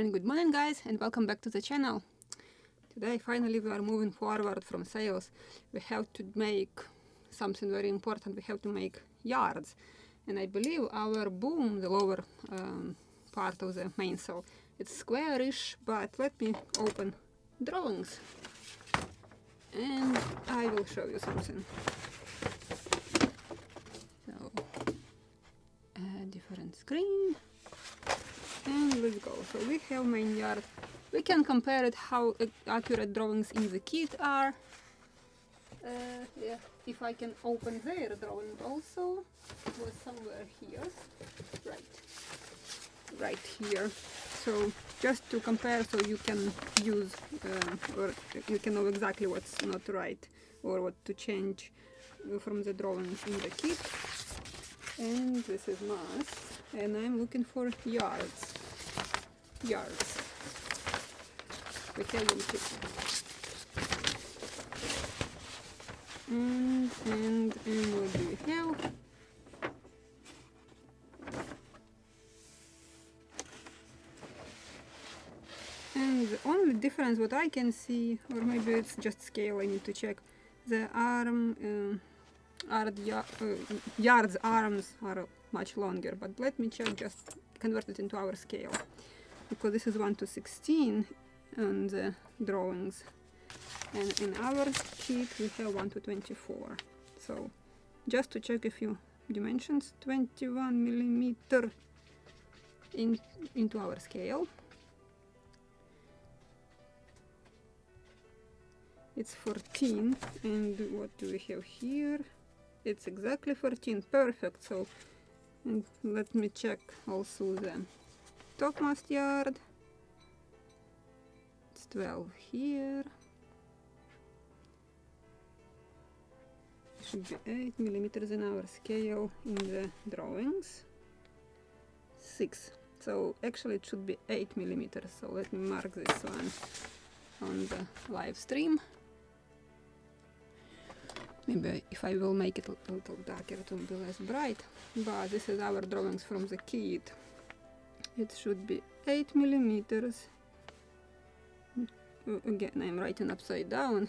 and good morning guys, and welcome back to the channel. Today finally we are moving forward from sails. We have to make something very important. We have to make yards, and I believe our boom, the lower part of the mainsail, it's squarish, but let me open drawings and I will show you something. So a different screen. And let's go. So we have main yard. We can compare it how accurate drawings in the kit are. Yeah, if I can open their drawing also, it was somewhere here, right here. So just to compare, so you can use or you can know exactly what's not right or what to change from the drawings in the kit. And this is mast, and I'm looking for yards. We have them too. And what do we have? And the only difference what I can see, or maybe it's just scale, I need to check, the yards arms are much longer, but let me check, just convert it into our scale, because this is 1:16 on the drawings, and in our kit we have 1:24. So just to check a few dimensions, 21 millimeter into our scale. It's 14, and what do we have here? It's exactly 14, perfect. So, and let me check also the topmast yard. It's 12 here. Should be 8 millimeters in our scale in the drawings. 6. So actually it should be 8 millimeters. So let me mark this one on the live stream. Maybe if I will make it a little darker, it will be less bright. But this is our drawings from the kit. It should be 8 millimeters. Again, I'm writing upside down.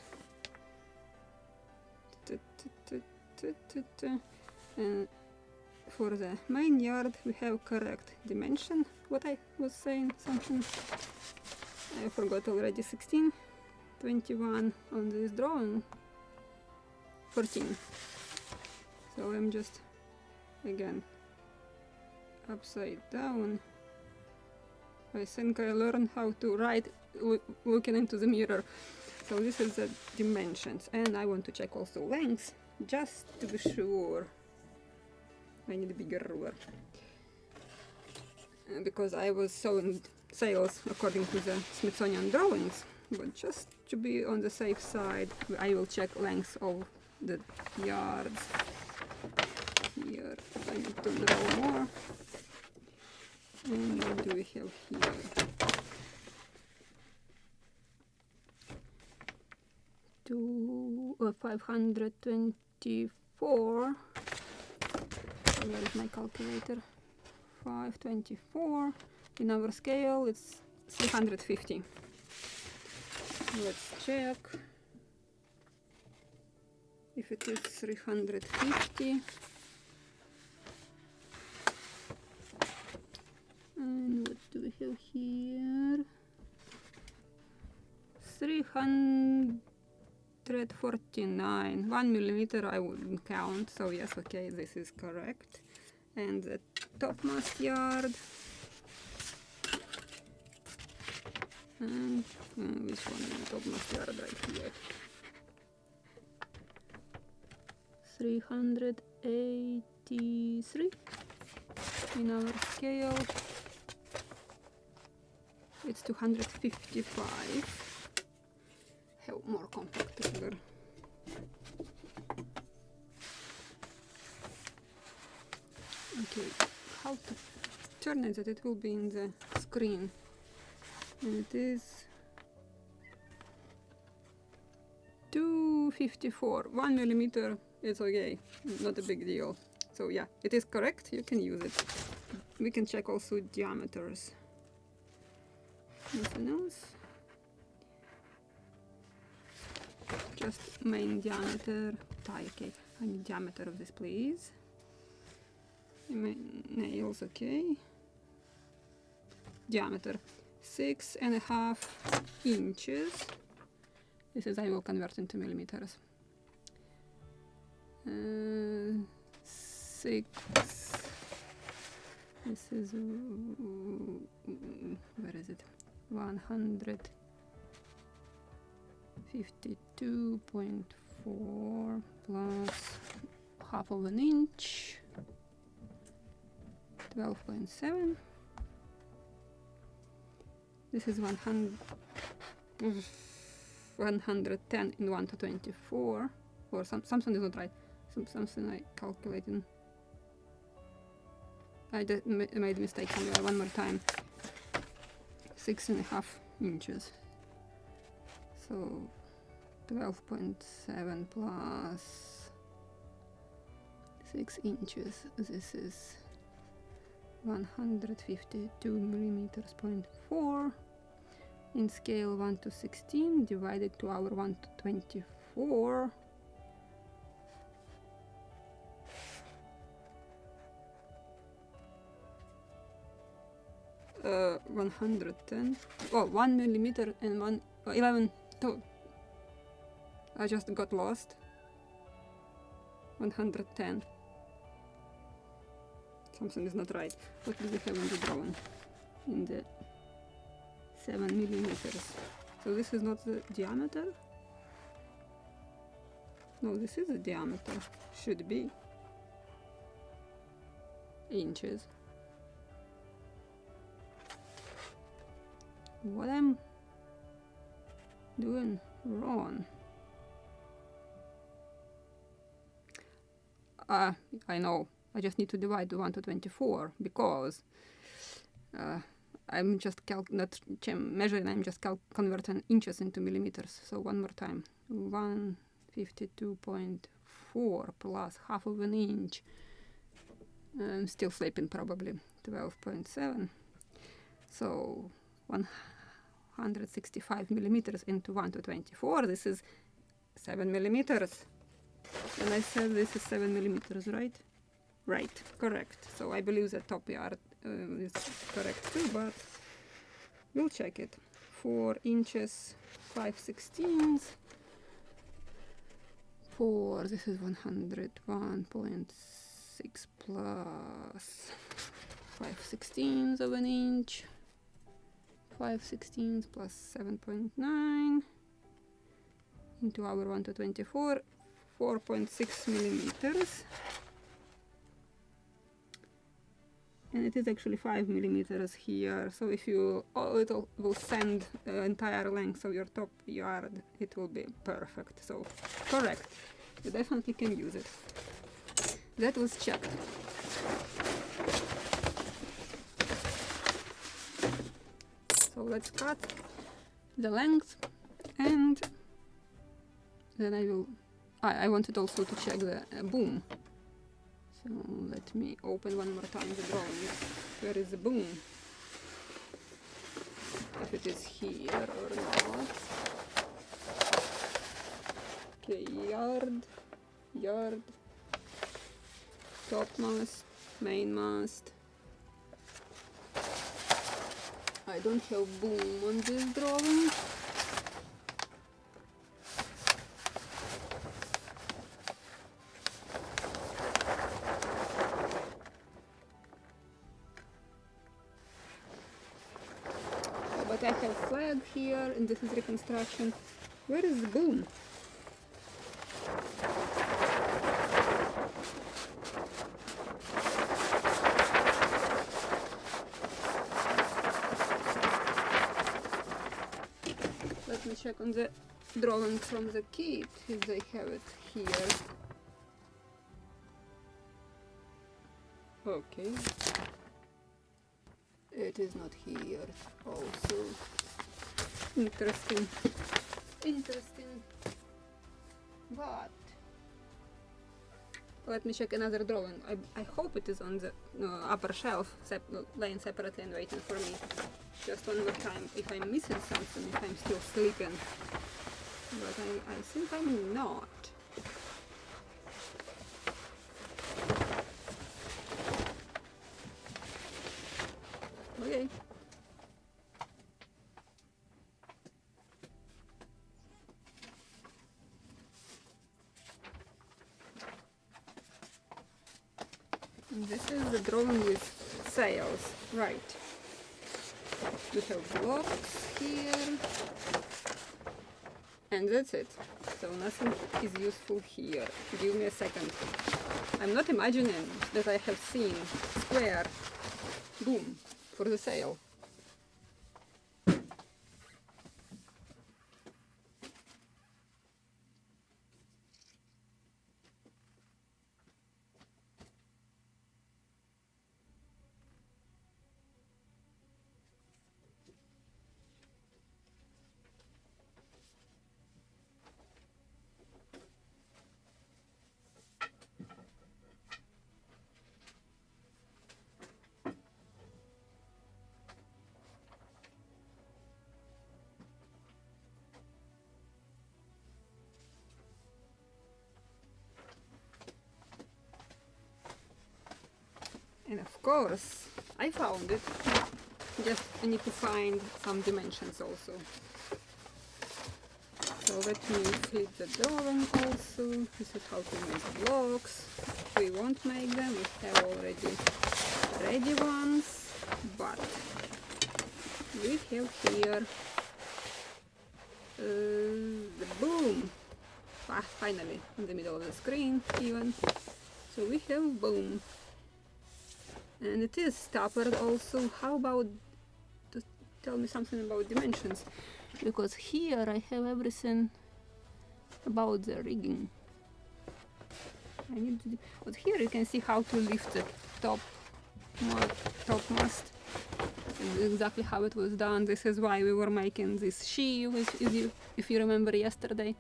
And for the main yard, we have correct dimension. What I was saying, something I forgot already. 16, 21 on this drawing. 14. So I'm just again upside down. I think I learned how to write looking into the mirror. So this is the dimensions, and I want to check also length just to be sure. I need a bigger ruler because I was sewing sails according to the Smithsonian drawings, but just to be on the safe side, I will check length of the yards. Here I need to draw more. And what do we have here? 524. Where is my calculator? 524. In our scale it's 350. Let's check if it is 350. And what do we have here? 349. 1 millimeter I wouldn't count, so yes, okay, this is correct. And the topmast yard. And which one is the topmast yard? Right here. 383 in our scale. It's 255. Have more compact ruler. Okay, how to turn it that it will be in the screen. And it is 254. 1 millimeter is okay, not a big deal. So yeah, it is correct, you can use it. We can check also diameters. Nothing else. Just main diameter. Okay, I need diameter of this, please. Nails, okay. Diameter 6.5 inches. This is, I will convert into millimeters. 6. This is where is it? 152.4 plus half of an inch. 12.7. This is 110 in 1 to 24, or something is not right. Something I calculated. I made a mistake somewhere. One more time. 6.5 inches. So 12.7 plus 6 inches. This is 152 millimeters, 0.4 in scale 1 to 16 divided to our 1 to 24. Uh, 110. Oh, 1 millimeter and 11. Oh, I just got lost. 110. Something is not right. What do we have in the drawing? In the 7 millimeters. So this is not the diameter? No, this is the diameter. Should be. Inches. What I'm doing wrong? I know. I just need to divide the 1 to 24 because I'm just not measuring, I'm just converting inches into millimeters. So one more time. 152.4 plus half of an inch. I'm still sleeping probably. 12.7. So 165 millimeters into 1 to 24. This is 7 millimeters. And I said this is 7 millimeters, right? Right, correct. So I believe the top yard is correct too, but we'll check it. 4 inches, 5/16. This is 101.6 plus 5/16 of an inch. 5/16 plus 7.9 into our 1 to 24, 4.6 millimeters. And it is actually 5 millimeters here. So if you will send the entire length of your top yard, it will be perfect. So correct. You definitely can use it. That was checked. So let's cut the length, and then I wanted also to check the boom. So let me open one more time the drawing. Where is the boom? If it is here or not. Okay, yard, topmast, mainmast. I don't have boom on this drawing. But I have flag here, and this is reconstruction. Where is the boom? Let me check on the drawing from the kit if they have it here. Okay. It is not here also. Interesting. But Let me check another drawing. I hope it is on the upper shelf, laying separately and waiting for me. Just one more time, if I'm missing something, if I'm still sleeping. But I think I'm not. Okay. This is the drawing with sails, right. We have blocks here, and that's it. So nothing is useful here. Give me a second. I'm not imagining that I have seen square boom for the sail. And of course, I found it. Just I need to find some dimensions also. So let me flip the drawing also. This is how to make blocks. We won't make them, we have already ready ones, but we have here the boom. Finally, in the middle of the screen even. So we have boom. And it is stoppered also. How about to tell me something about dimensions? Because here I have everything about the rigging. I need to, but here you can see how to lift the top mast. And exactly how it was done. This is why we were making this sheave, if you remember yesterday,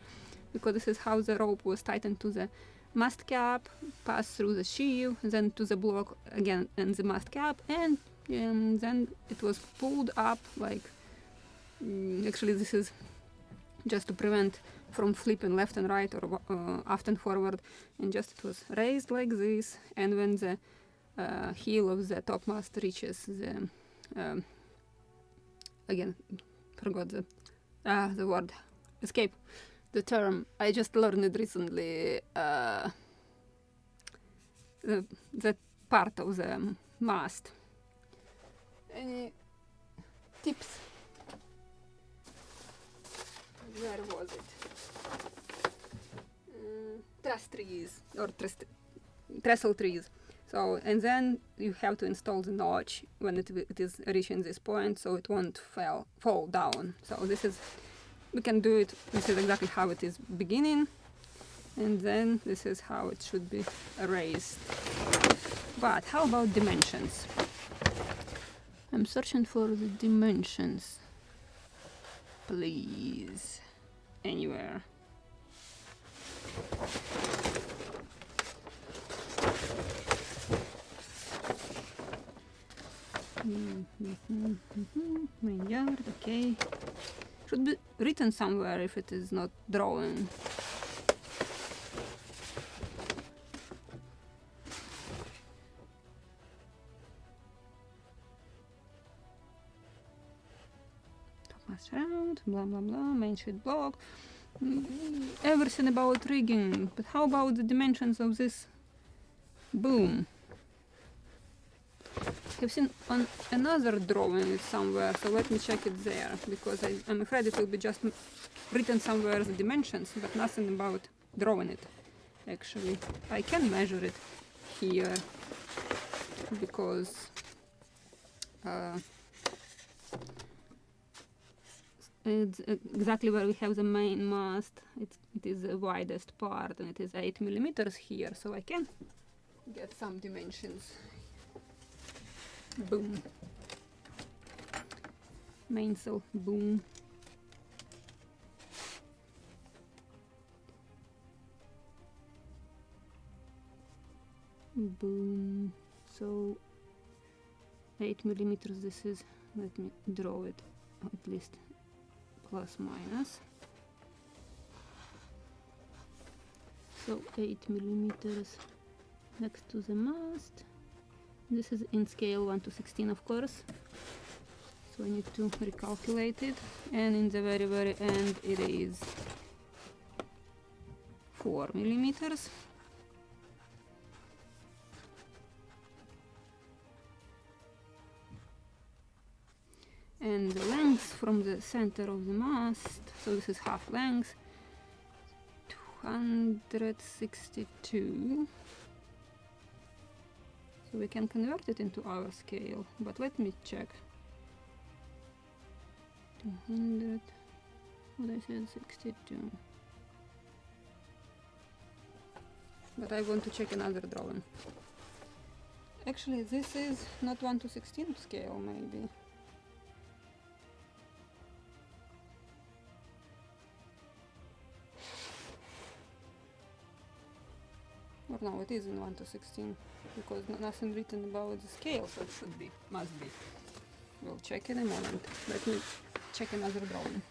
because this is how the rope was tightened to the mast cap, pass through the sheave, then to the block again and the mast cap, and then it was pulled up like, actually this is just to prevent from flipping left and right or aft and forward, and just it was raised like this, and when the heel of the topmast reaches the, again, forgot the word, escape the term, I just learned it recently, that part of the mast. Any tips? Where was it? Truss trees, or trestle trees. So, and then you have to install the notch when it is reaching this point, so it won't fall down. So this is, we can do it, this is exactly how it is beginning, and then this is how it should be raised. But how about dimensions? I'm searching for the dimensions. Please. Anywhere. Main yard, okay. Should be written somewhere if it is not drawing. Topmast round, blah blah blah, main sheet block. Everything about rigging, but how about the dimensions of this boom? I've seen on another drawing it somewhere, so let me check it there, because I'm afraid it will be just written somewhere the dimensions, but nothing about drawing it. Actually, I can measure it here, because it's exactly where we have the main mast. It is the widest part, and it is 8 millimeters here, so I can get some dimensions. Boom. Mainsail, boom. boom. So 8 millimeters this is. Let me draw it at least plus minus. So 8 millimeters next to the mast. This is in scale 1:16, of course, so I need to recalculate it, and in the very end it is 4 millimeters. And the length from the center of the mast, so this is half length, 262. So we can convert it into our scale, but let me check. 200, what I said, 62. But I want to check another drawing. Actually, this is not 1:16 scale, maybe. Or no, it is in 1:16, because nothing written about the scale, so it should be, must be. We'll check in a moment. Let me check another drawing.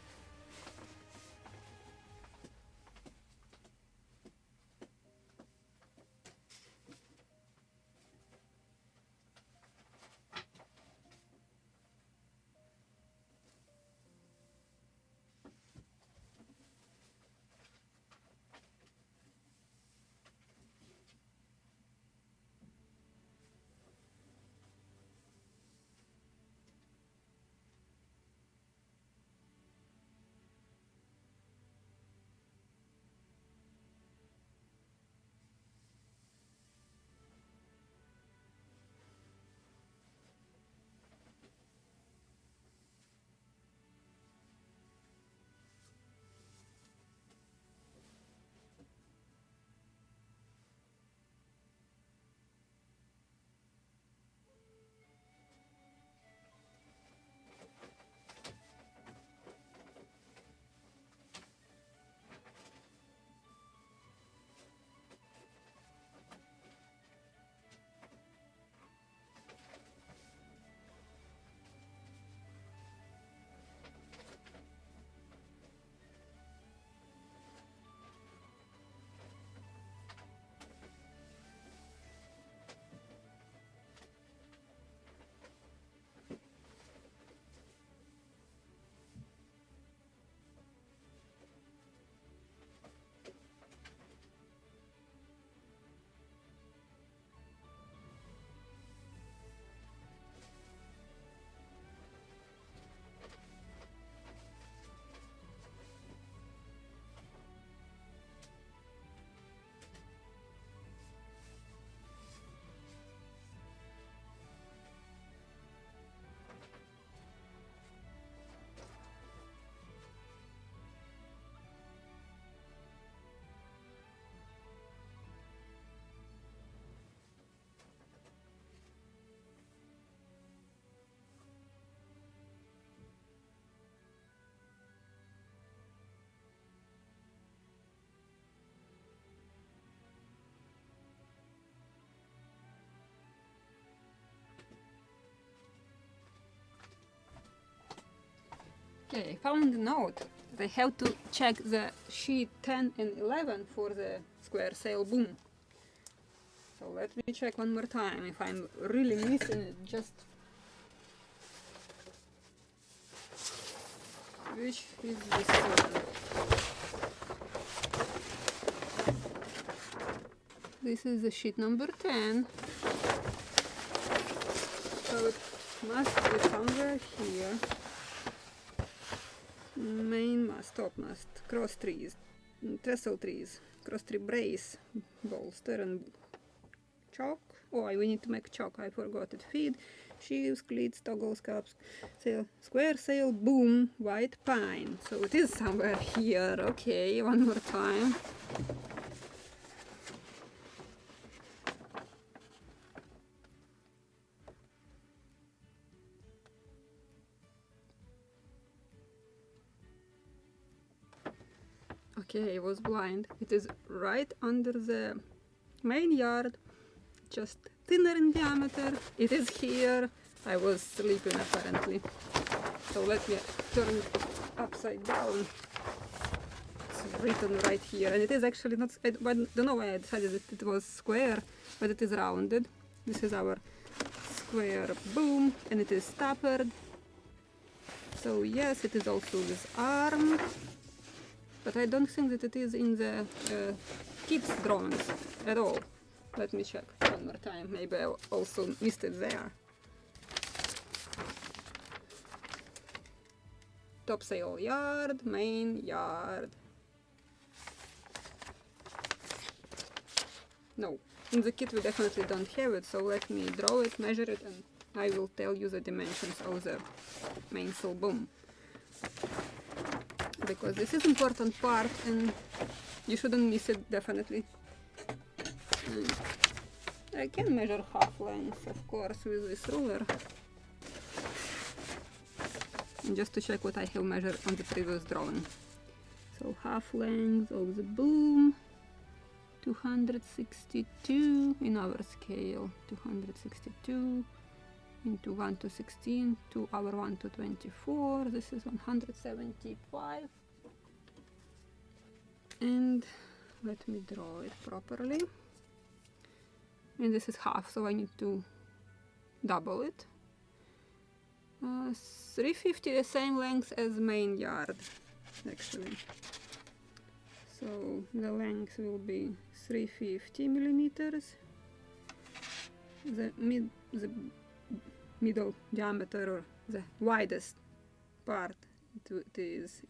Okay, I found a note that I have to check the sheet 10 and 11 for the square sail boom. So let me check one more time if I'm really missing it. Just which is this one? This is the sheet number 10. So it must be somewhere here. Main mast, top mast, cross trees, trestle trees, cross tree brace, bolster and chock. Oh, we need to make chock, I forgot it. Feed, sheaves, cleats, toggles, caps, sail, square sail, boom, white pine. So it is somewhere here. Okay, one more time. Okay, I was blind. It is right under the main yard, just thinner in diameter. It is here. I was sleeping apparently. So let me turn it upside down. It's written right here, and it is actually not, I don't know why I decided that it was square, but it is rounded. This is our square boom, and it is tapered. So yes, it is also this arm, but I don't think that it is in the kit's drawings at all. Let me check one more time, maybe I also missed it there. Topsail yard, main yard. No, in the kit we definitely don't have it, so let me draw it, measure it, and I will tell you the dimensions of the mainsail boom. Because this is important part and you shouldn't miss it, definitely. And I can measure half length, of course, with this ruler. And just to check what I have measured on the previous drawing. So half length of the boom, 262 in our scale, 262 into 1 to 16 to our 1 to 24. This is 175. And let me draw it properly. And this is half, so I need to double it. 350, the same length as main yard, actually. So the length will be 350 millimeters. The middle diameter, or the widest part, it is,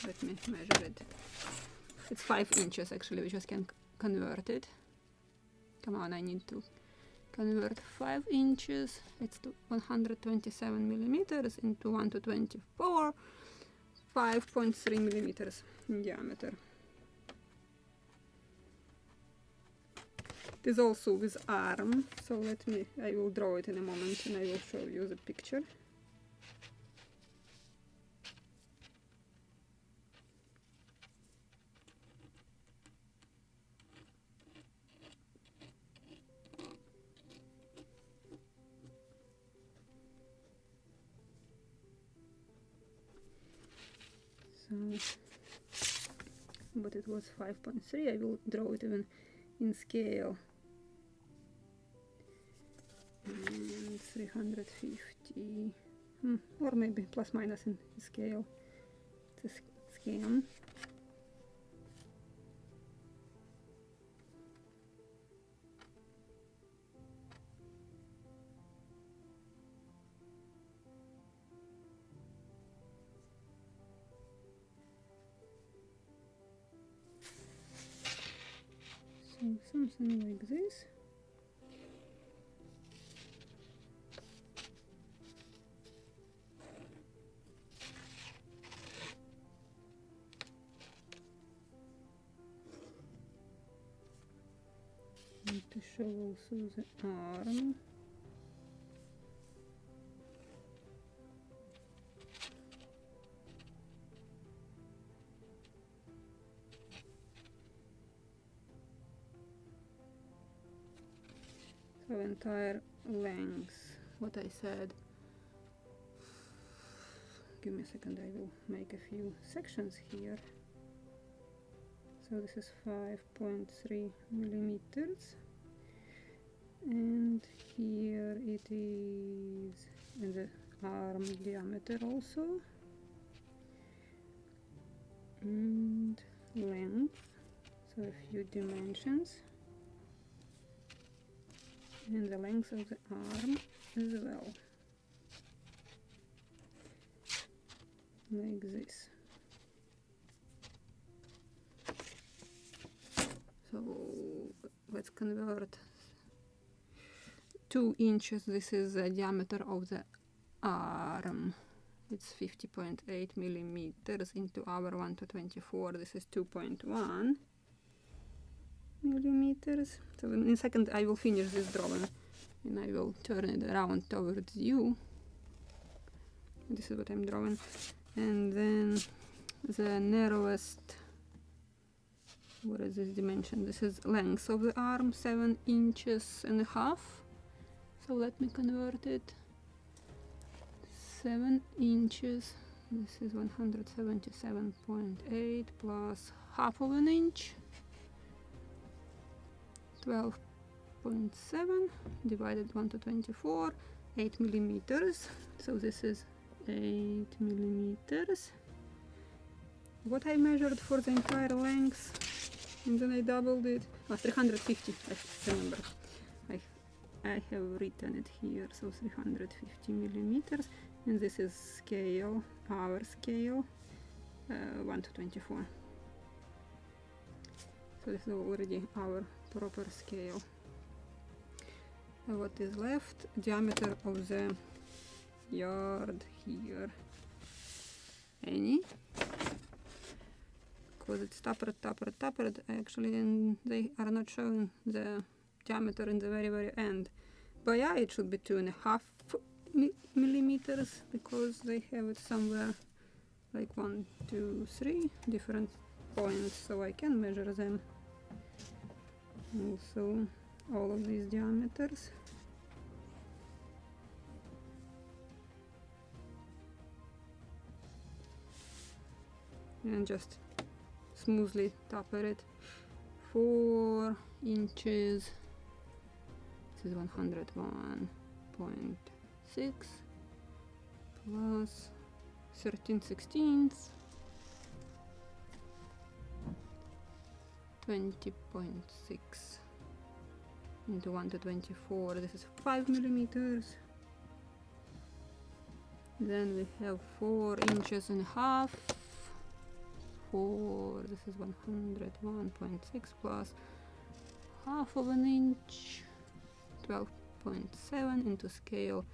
let me measure it. It's 5 inches actually, we just can convert it. Come on, I need to convert 5 inches, it's to 127 millimeters into 1 to 24, 5.3 millimeters in diameter. It is also with arm, so I will draw it in a moment and I will show you the picture. But it was 5.3, I will draw it even in scale. And 350, or maybe plus minus in scale. It's a scan. So something like this. And to show also the arm. So entire length, what I said. Give me a second, I will make a few sections here. So this is 5.3 millimeters, and here it is in the arm diameter also, and length, so a few dimensions, and the length of the arm as well, like this. So let's convert 2 inches. This is the diameter of the arm. It's 50.8 millimeters into our 1 to 24. This is 2.1 millimeters. So in a second I will finish this drawing and I will turn it around towards you. This is what I'm drawing. And then the narrowest What is this dimension? This is length of the arm, 7 inches and a half. So let me convert it. 7 inches. This is 177.8 plus half of an inch. 12.7 divided 1 to 24, 8 millimeters. So this is 8 millimeters. What I measured for the entire length, and then I doubled it. 350, I remember. I have written it here, so 350 millimeters. And this is scale, our scale, 1 to 24. So this is already our proper scale. What is left? Diameter of the yard here. Any? Because it's tapered, actually, and they are not showing the diameter in the very end. By eye it should be 2.5 millimeters, because they have it somewhere like 1, 2, 3 different points, so I can measure them. Also all of these diameters. And just smoothly taper it. 4 inches. This is 101.6 plus 13/16, 20.6 into 1 to 24. This is 5 millimeters. Then we have 4 inches and a half. 4. This is 101.6 plus half of an inch. 12.7 into scale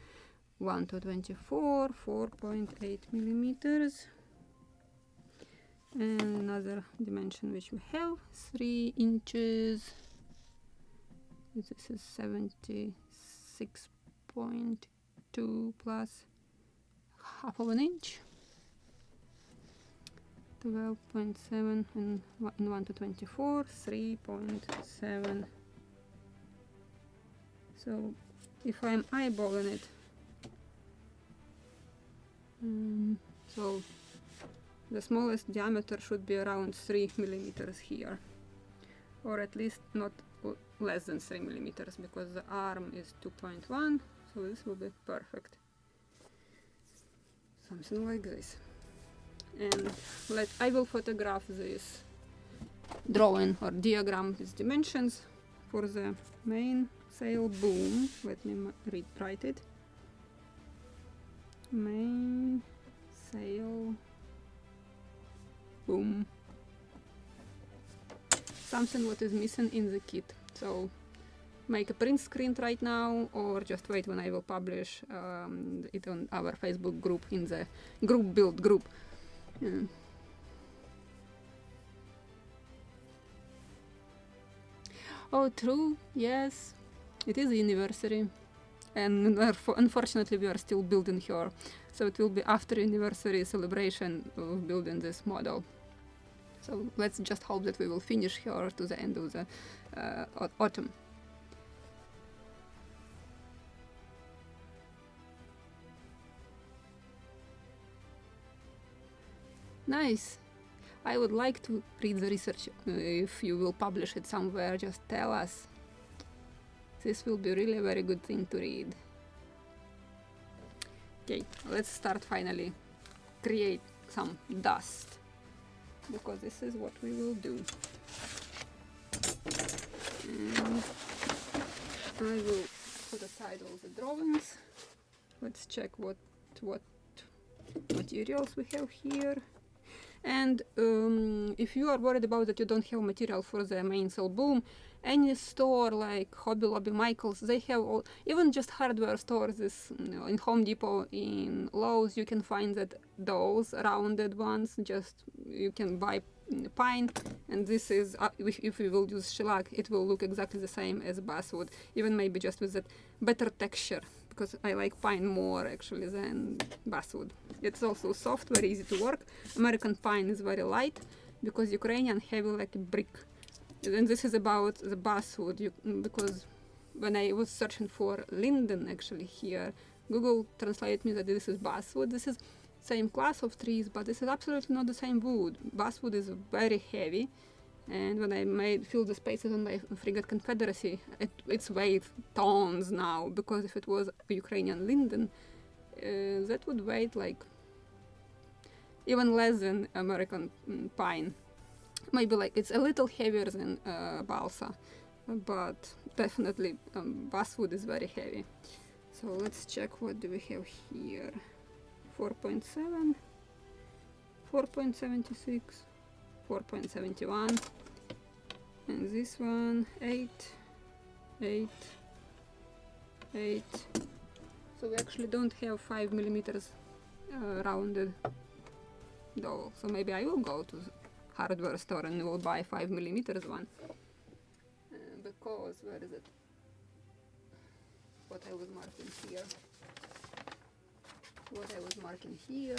1 to 24, 4.8 millimeters. And another dimension which we have, 3 inches. This is 76.2 plus half of an inch. 12.7 and 1 to 24, 3.7. So if I'm eyeballing it, so the smallest diameter should be around 3 millimeters here, or at least not less than 3 millimeters, because the arm is 2.1, so this will be perfect. Something like this. And I will photograph this drawing or diagram with dimensions for the main sail boom. Let me write it. Main sail boom. Something what is missing in the kit. So make a print screen right now, or just wait when I will publish it on our Facebook group, in the group build group. Oh, true, yes, it is the anniversary, and unfortunately we are still building her, so it will be after anniversary celebration of building this model. So let's just hope that we will finish her to the end of the autumn. Nice. I would like to read the research. If you will publish it somewhere, just tell us. This will be really a very good thing to read. Okay, let's start finally. Create some dust, because this is what we will do. And I will put aside all the drawings. Let's check what materials we have here. And if you are worried about that you don't have material for the mainsail boom, any store like Hobby Lobby, Michaels, they have all, even just hardware stores, this, in Home Depot, in Lowe's, you can find that those rounded ones, just you can buy pine, and this is, if we will use shellac, it will look exactly the same as basswood, even maybe just with that better texture, because I like pine more actually than basswood. It's also soft, very easy to work. American pine is very light, because Ukrainian heavy like a brick, then this is about the basswood, because when I was searching for linden actually here, Google translated me that this is basswood. This is same class of trees, but this is absolutely not the same wood. Basswood is very heavy, and when I filled the spaces on my frigate Confederacy, it's weighed tons now, because if it was Ukrainian linden, that would weigh like even less than American pine. Maybe like it's a little heavier than balsa, but definitely basswood is very heavy. So let's check what do we have here. 4.7, 4.76, 4.71, and this one 8, 8, 8. So we actually don't have 5 millimeters rounded though. So maybe I will go to the hardware store and will buy 5 millimeters one. Because where is it? What I was marking here. What I was marking here.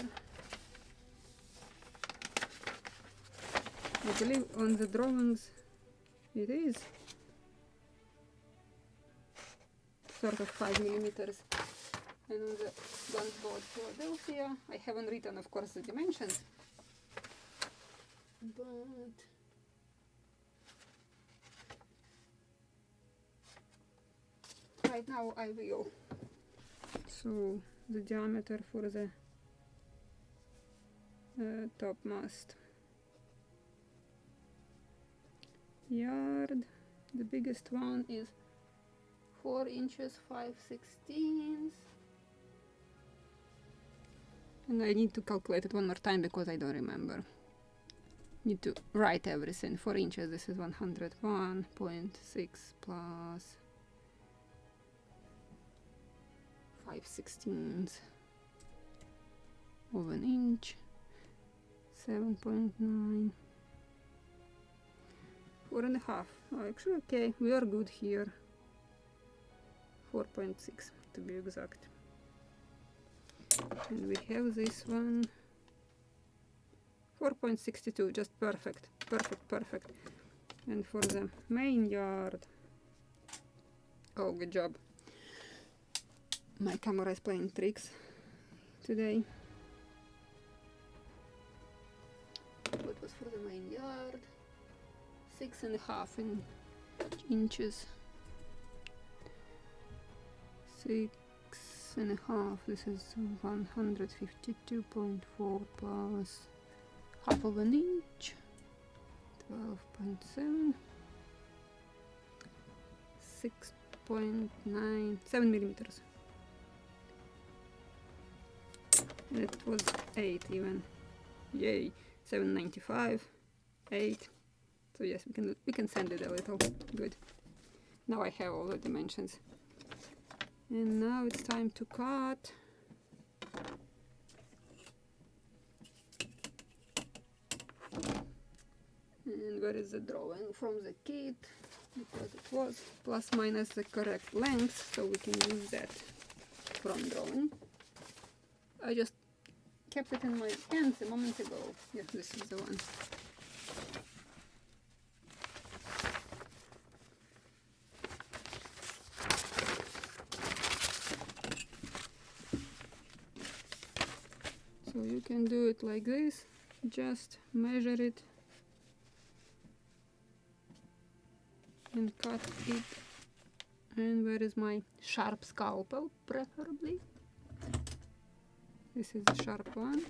I believe on the drawings it is sort of 5 millimeters. And on the Gunboat Philadelphia, I haven't written, of course, the dimensions, but right now I will. So the diameter for the topmast yard, the biggest one is 4 inches 5/16, and I need to calculate it one more time because I don't remember. Need to write everything. 4 inches, this is 101.6 plus 5/16 of an inch, 7.9, 4.5. Oh, actually, okay, we are good here. 4.6 to be exact. And we have this one, 4.62, just perfect, perfect. And for the main yard, oh, good job. My camera is playing tricks today. What was for the main yard? 6.5 inches. 6.5. This is 152.4 plus half of an inch. 12.7. 6.9. 7 millimeters. And it was 8 even. Yay! 7.95. 8. So yes, we can send it a little. Good. Now I have all the dimensions. And now it's time to cut. And where is the drawing from the kit? Because it was plus minus the correct length, so we can use that from drawing. I just kept it in my hands a moment ago. Yes, this is the one. So you can do it like this, just measure it and cut it. And where is my sharp scalpel, preferably? This is the sharp one.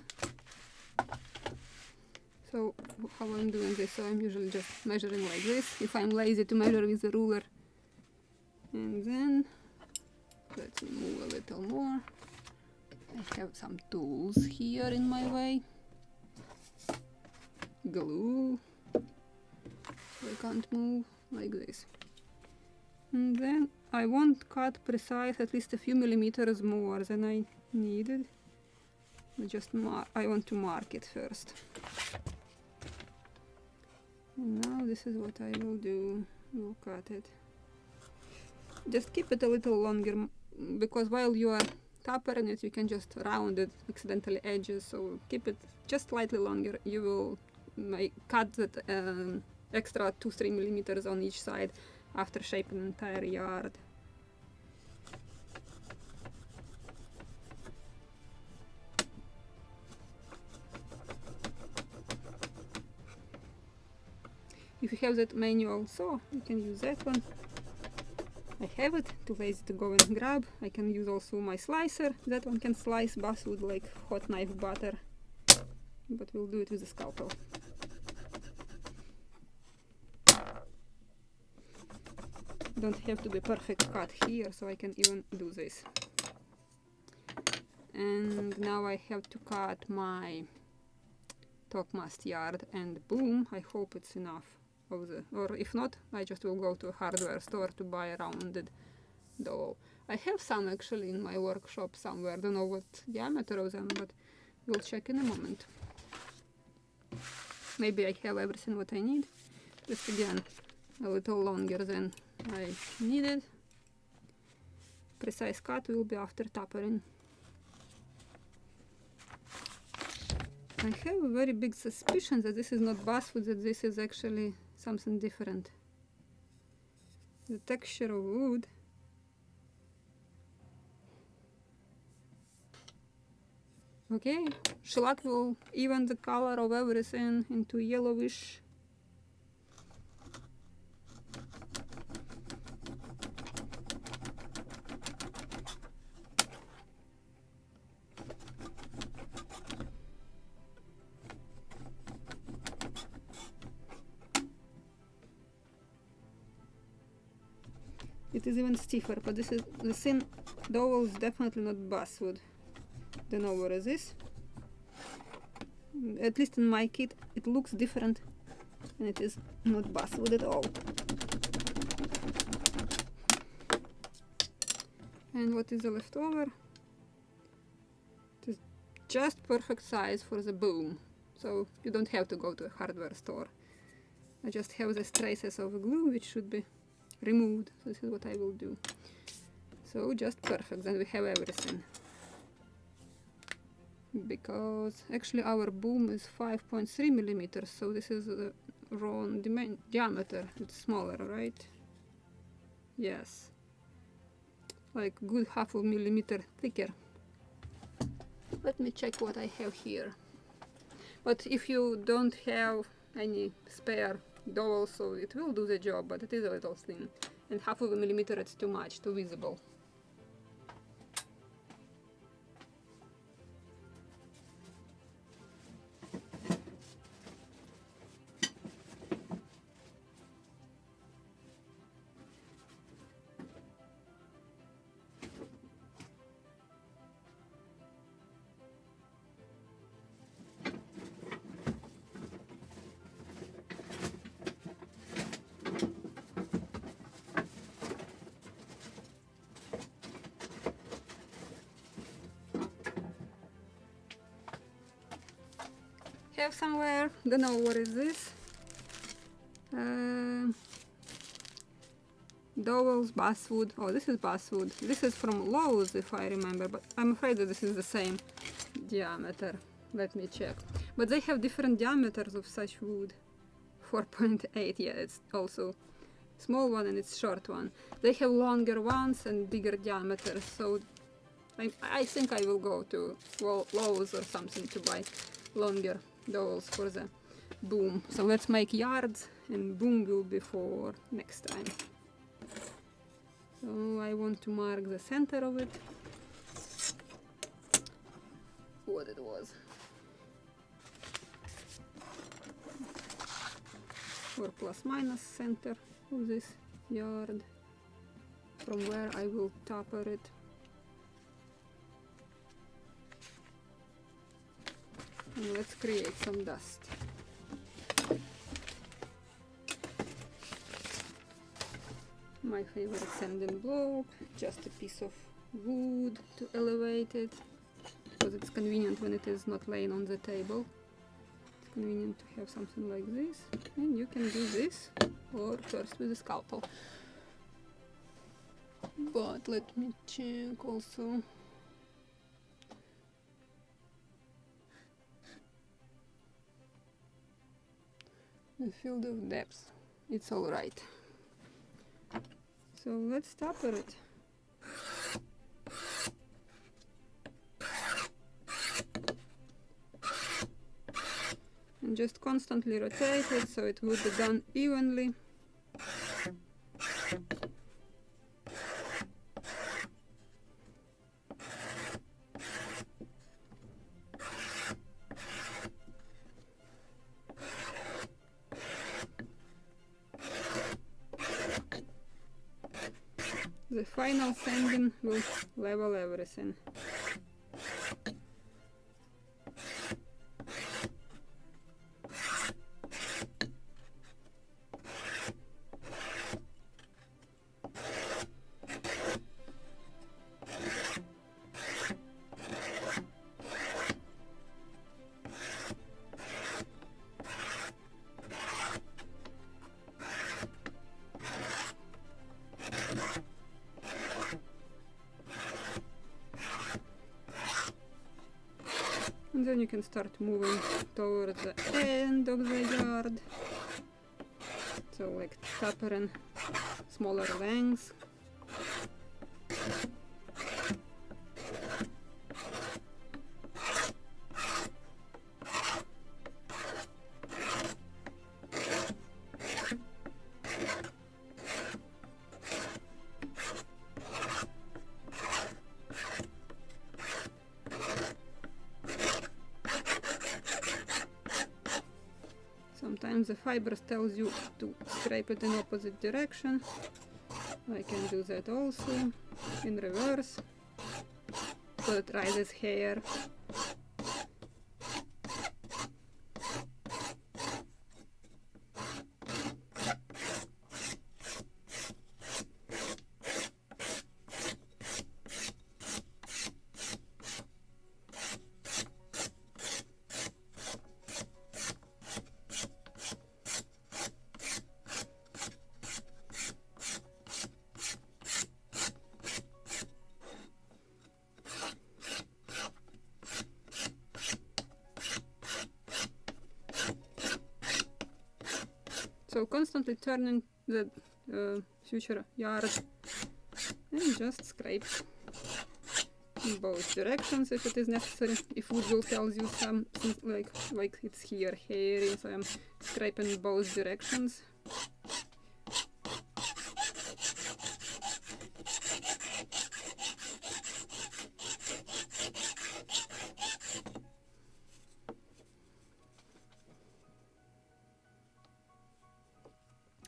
So how I'm doing this, so I'm usually just measuring like this, if I'm lazy to measure with the ruler. And then, let's move a little more. I have some tools here in my way. Glue. So I can't move like this. And then I won't cut precise, at least a few millimeters more than I needed. I want to mark it first. And now this is what I will do. We'll cut it. Just keep it a little longer, because while you are tappering it, you can just round it accidentally edges. So keep it just slightly longer. You will cut that extra 2-3 millimeters on each side after shaping the entire yard. If you have that manual saw, you can use that one. I have it, too lazy to go and grab. I can use also my slicer. That one can slice basswood like hot knife butter, but we'll do it with a scalpel. Don't have to be perfect cut here, so I can even do this. And now I have to cut my topmast yard and boom. I hope it's enough of the, or if not, I just will go to a hardware store to buy a rounded dowel. I have some actually in my workshop somewhere. Don't know what diameter of them, but we'll check in a moment. Maybe I have everything what I need. Just again, a little longer than I needed. Precise cut will be after tapering. I have a very big suspicion that this is not basswood, that this is actually something different. The texture of wood. Okay, shellac will even the color of everything into yellowish. It is even stiffer, but this is the thin dowel is definitely not basswood. Don't know what is this. At least in my kit, it looks different, and it is not basswood at all. And what is the leftover? It is just perfect size for the boom, so you don't have to go to a hardware store. I just have these traces of glue which should be removed. So this is what I will do. So just perfect, then we have everything. Because actually our boom is 5.3 millimeters, so this is the wrong diameter. It's smaller, right? Yes, like good half a millimeter thicker. Let me check what I have here. But if you don't have any spare dowel, so it will do the job, but it is a little thin, and half of a millimeter it's too much, too visible. Have somewhere, don't know what is this. Dowels, basswood. Oh, this is basswood. This is from Lowe's if I remember, but I'm afraid that this is the same diameter. Let me check. But they have different diameters of such wood. 4.8, yeah, it's also small one and it's short one. They have longer ones and bigger diameters, so I think I will go to Lowe's or something to buy longer dowels for the boom. So let's make yards, and boom will be for next time. So I want to mark the center of it, what it was, or plus minus center of this yard, from where I will taper it. And let's create some dust. My favorite sanding block, just a piece of wood to elevate it, because it's convenient when it is not laying on the table. It's convenient to have something like this, and you can do this, or first with a scalpel. But let me check also. the field of depth. It's all right. So let's taper it. And just constantly rotate it so it would be done evenly. The final sanding will level everything. And then you can start moving towards the end of the yard. So like tapering smaller lengths. Sometimes the fibers tells you to scrape it in opposite direction. I can do that also in reverse, so it rises hair. So constantly turning the future yard and just scrape in both directions if it is necessary. If wood will tells you something like it's here hairy, so I'm scraping both directions.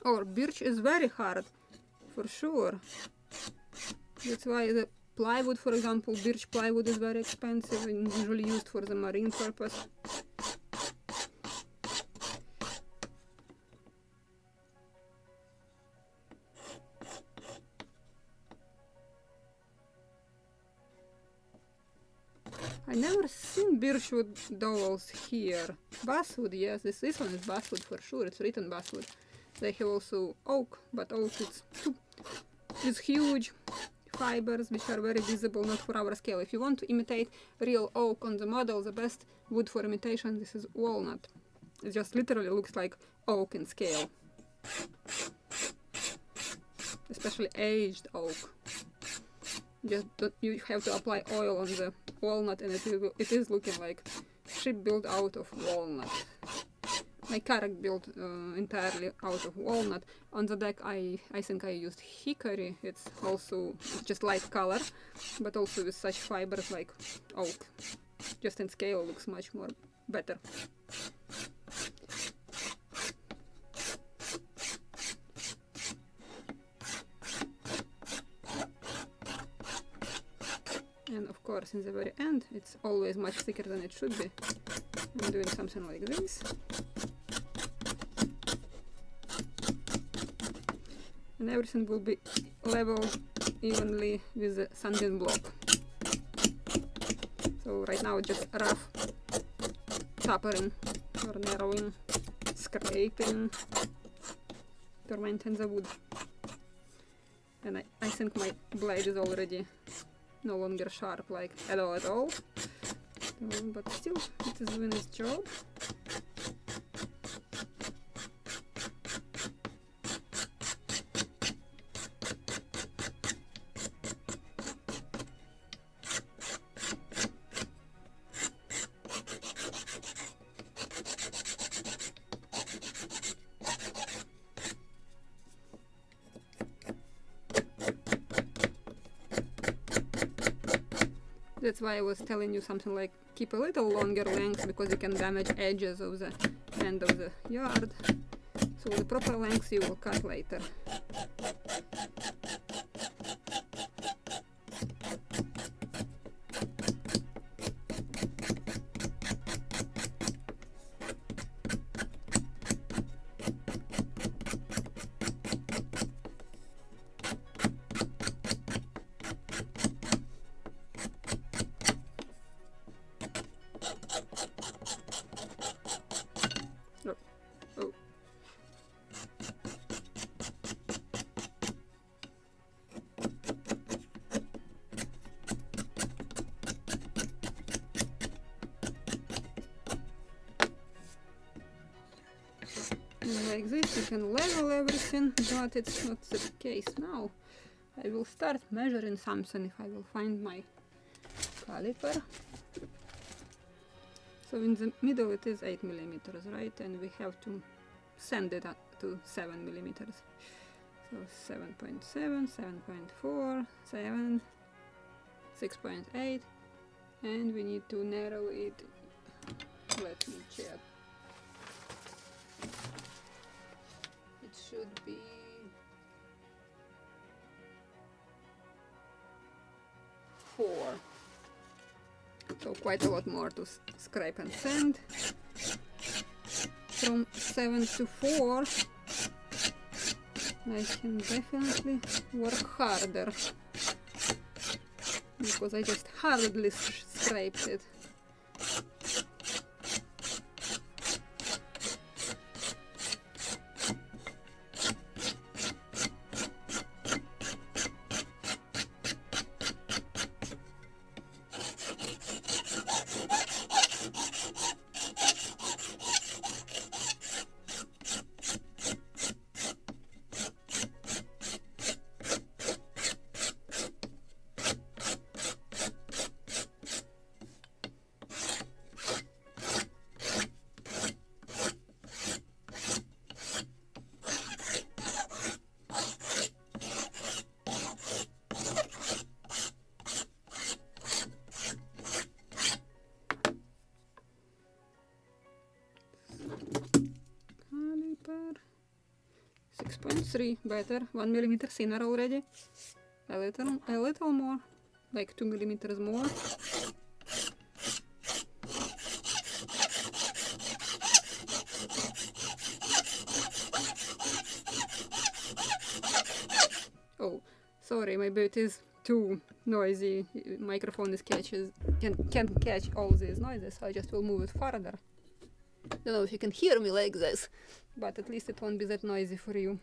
Or birch is very hard, for sure. That's why the plywood, for example, birch plywood is very expensive and usually used for the marine purpose. I never seen birchwood dowels here. Basswood, yes, this one is basswood for sure, it's written basswood. They have also oak, but oak is huge fibers which are very visible, not for our scale. If you want to imitate real oak on the model, the best wood for imitation, this is walnut. It just literally looks like oak in scale. Especially aged oak. You have to apply oil on the walnut and it is looking like ship built out of walnut. My kayak built entirely out of walnut. On the deck I think I used hickory. It's also just light color, but also with such fibers like oak. Just in scale looks much more better. And of course in the very end it's always much thicker than it should be. I'm doing something like this. And everything will be leveled evenly with the sanding block. So right now just rough tapering or narrowing, scraping to maintain the wood. And I think my blade is already no longer sharp like at all. But still it is doing its job. That's why I was telling you something like keep a little longer length, because you can damage edges of the end of the yard. So the proper length you will cut later. Like this you can level everything, but it's not the case now. I will start measuring something if I will find my caliper. So in the middle it is 8 millimeters, right? And we have to send it up to 7 millimeters. So 7.7, 7.4, 7, 6.8, and we need to narrow it. Let me check. It should be 4. So quite a lot more to scrape and sand. From 7 to 4 I can definitely work harder, because I just hardly scraped it. Caliper 6.3, better, 1 millimeter thinner already. A little more, like 2 millimeters more. Oh, sorry, maybe it is too noisy. Microphone can catch all these noises, so I just will move it further. Don't know if you can hear me like this, but at least it won't be that noisy for you.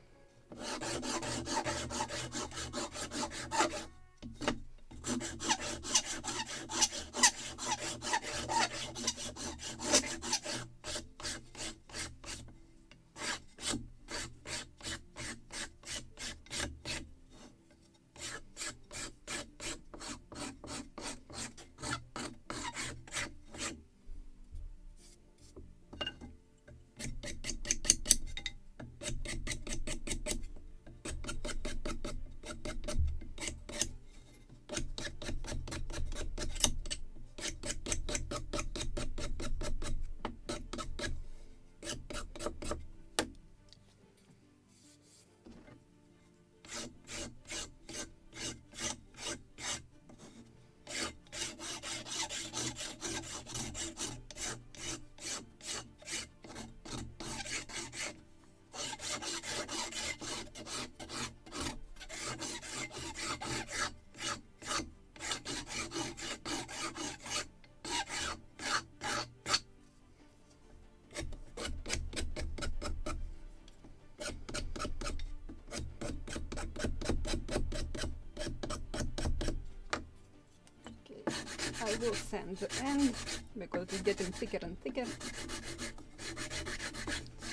I will sand the end because it's getting thicker and thicker.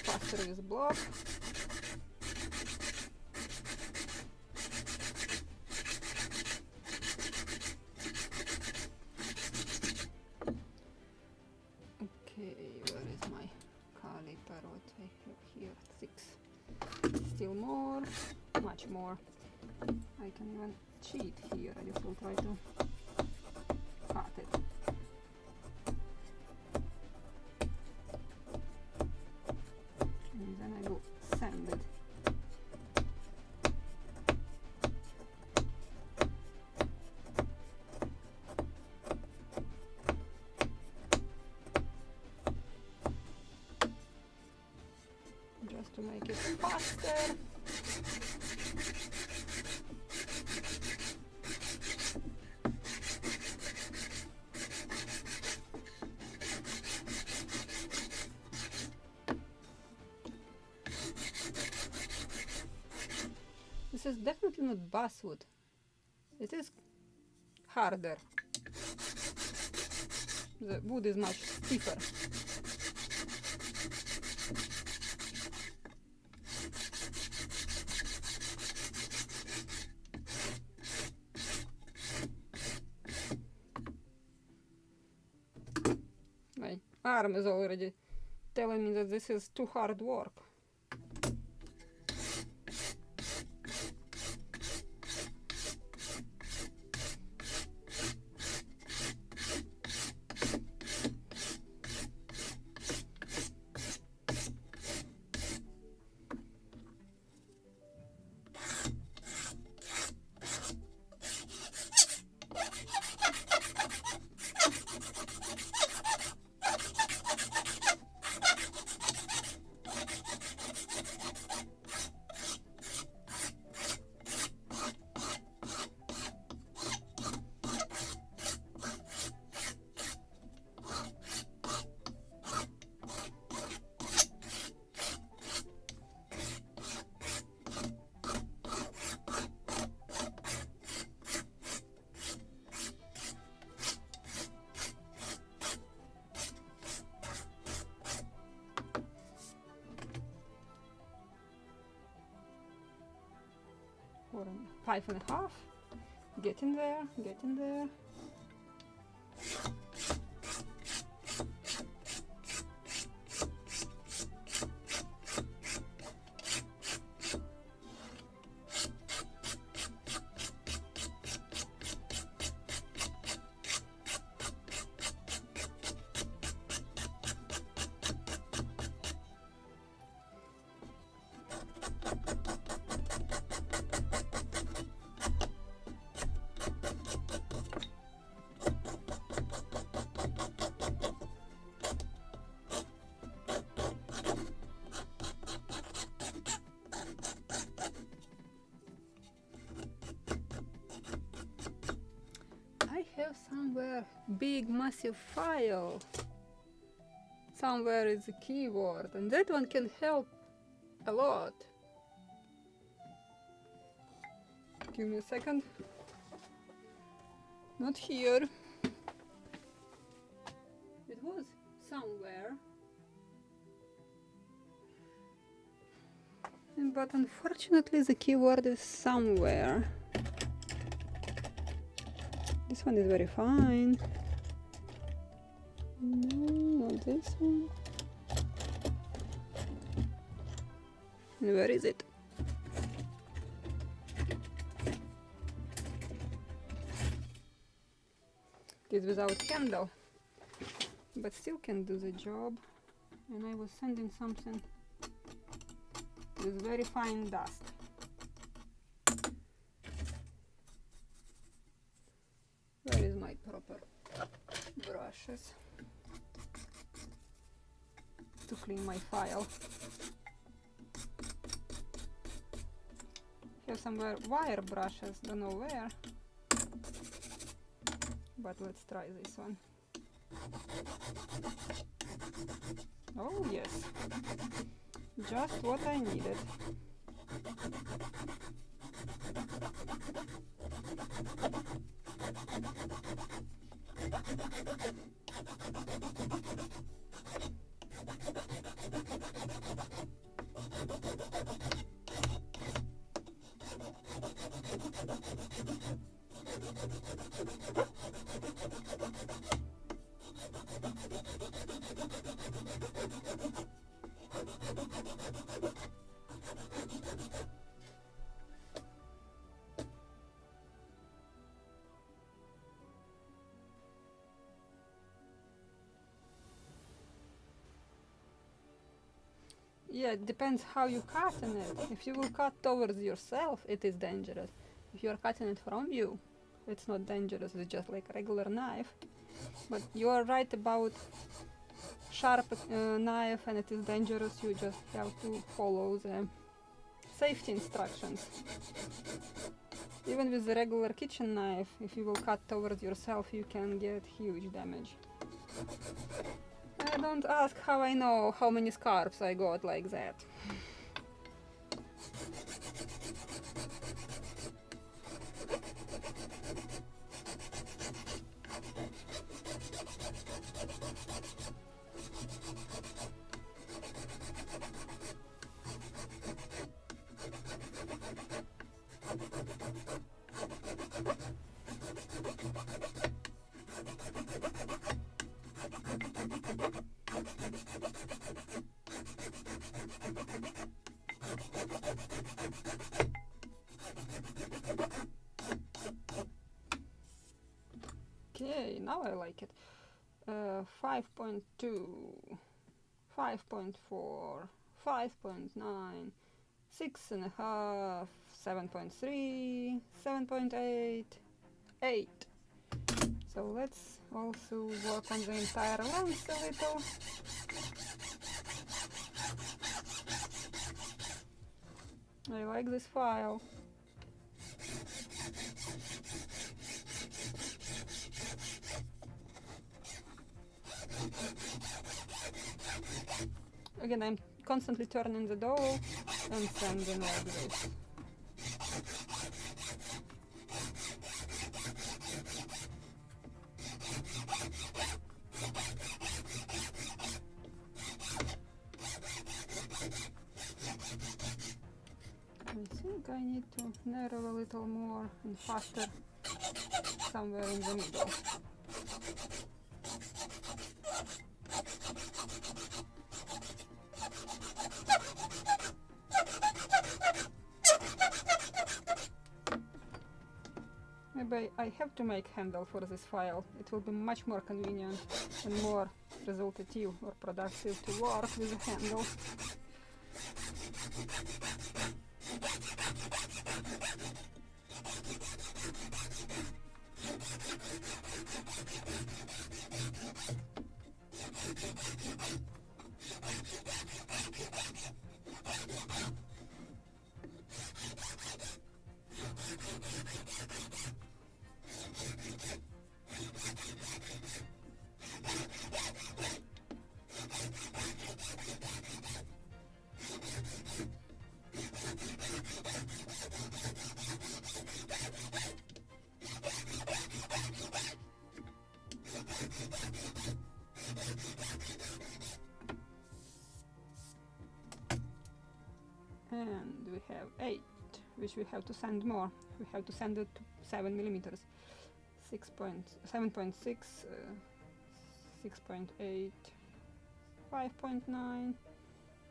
Faster with block. Okay, where is my caliper? What I have here? 6. Still more, much more. I can even cheat here. I just will try to cut it. And then I will sand it. Just to make it faster. This is definitely not basswood. It is harder. The wood is much stiffer. My arm is already telling me that this is too hard work. Or 5.5. Get in there, get in there. Have somewhere big massive file. Somewhere is a keyboard, and that one can help a lot. Give me a second. Not here. It was somewhere. But unfortunately the keyboard is somewhere. This one is very fine. No, not this one. And where is it? It is without handle, but still can do the job. And I was sending something with very fine dust. Where is my proper brushes to clean my file? Have some wire brushes, don't know where, but let's try this one. Oh yes, just what I needed. Yeah, it depends how you cut in it. If you will cut towards yourself, it is dangerous. If you are cutting it from you, it's not dangerous, it's just like a regular knife. But you are right about sharp knife, and it is dangerous. You just have to follow the safety instructions. Even with the regular kitchen knife, if you will cut towards yourself, you can get huge damage. Don't ask how I know how many scarps I got like that. Okay, now I like it. 5.2, 5.4, 5.9, 6.5, 7.3, 7.8, 8. So let's also work on the entire length a little. I like this file. Again, I'm constantly turning the dough and sanding like this. I think I need to narrow a little more and faster somewhere in the middle. Maybe I have to make handle for this file. It will be much more convenient and more resultative or productive to work with a handle. And we have 8, which we have to sand more. We have to sand it to 7 millimeters. 7.6, 6.8, 5.9,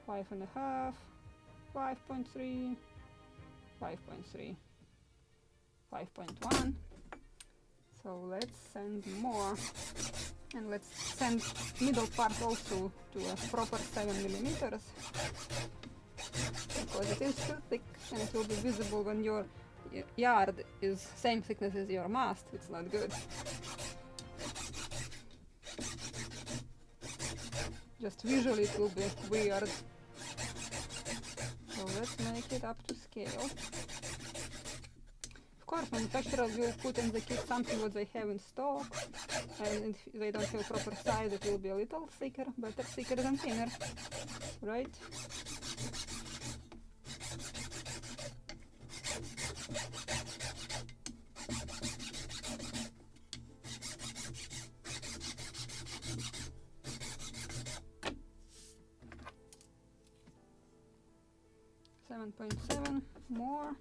5.5, 5.3, 5.3, 5.1. So let's sand more, and let's sand middle part also to a proper 7 millimeters. Because it is too thick and it will be visible when your yard is same thickness as your mast. It's not good. Just visually it will be weird. So let's make it up to scale. Of course, manufacturer will put in the kit something what they have in stock, and if they don't have proper size, it will be a little thicker, better thicker than thinner, right? .7 more.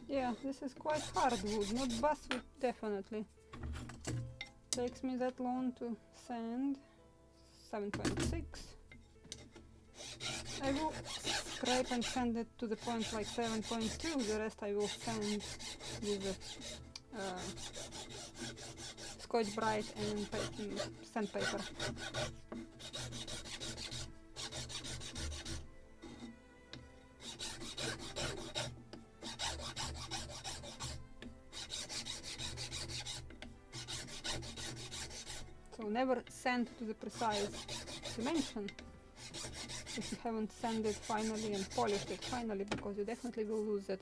Yeah, This is quite hardwood, not basswood definitely. Takes me that long to sand. 7.6. I will scrape and sand it to the point like 7.2. The rest I will sand with Scotch-Brite and sandpaper. So never sand to the precise dimension if you haven't sanded finally and polished it finally, because you definitely will lose that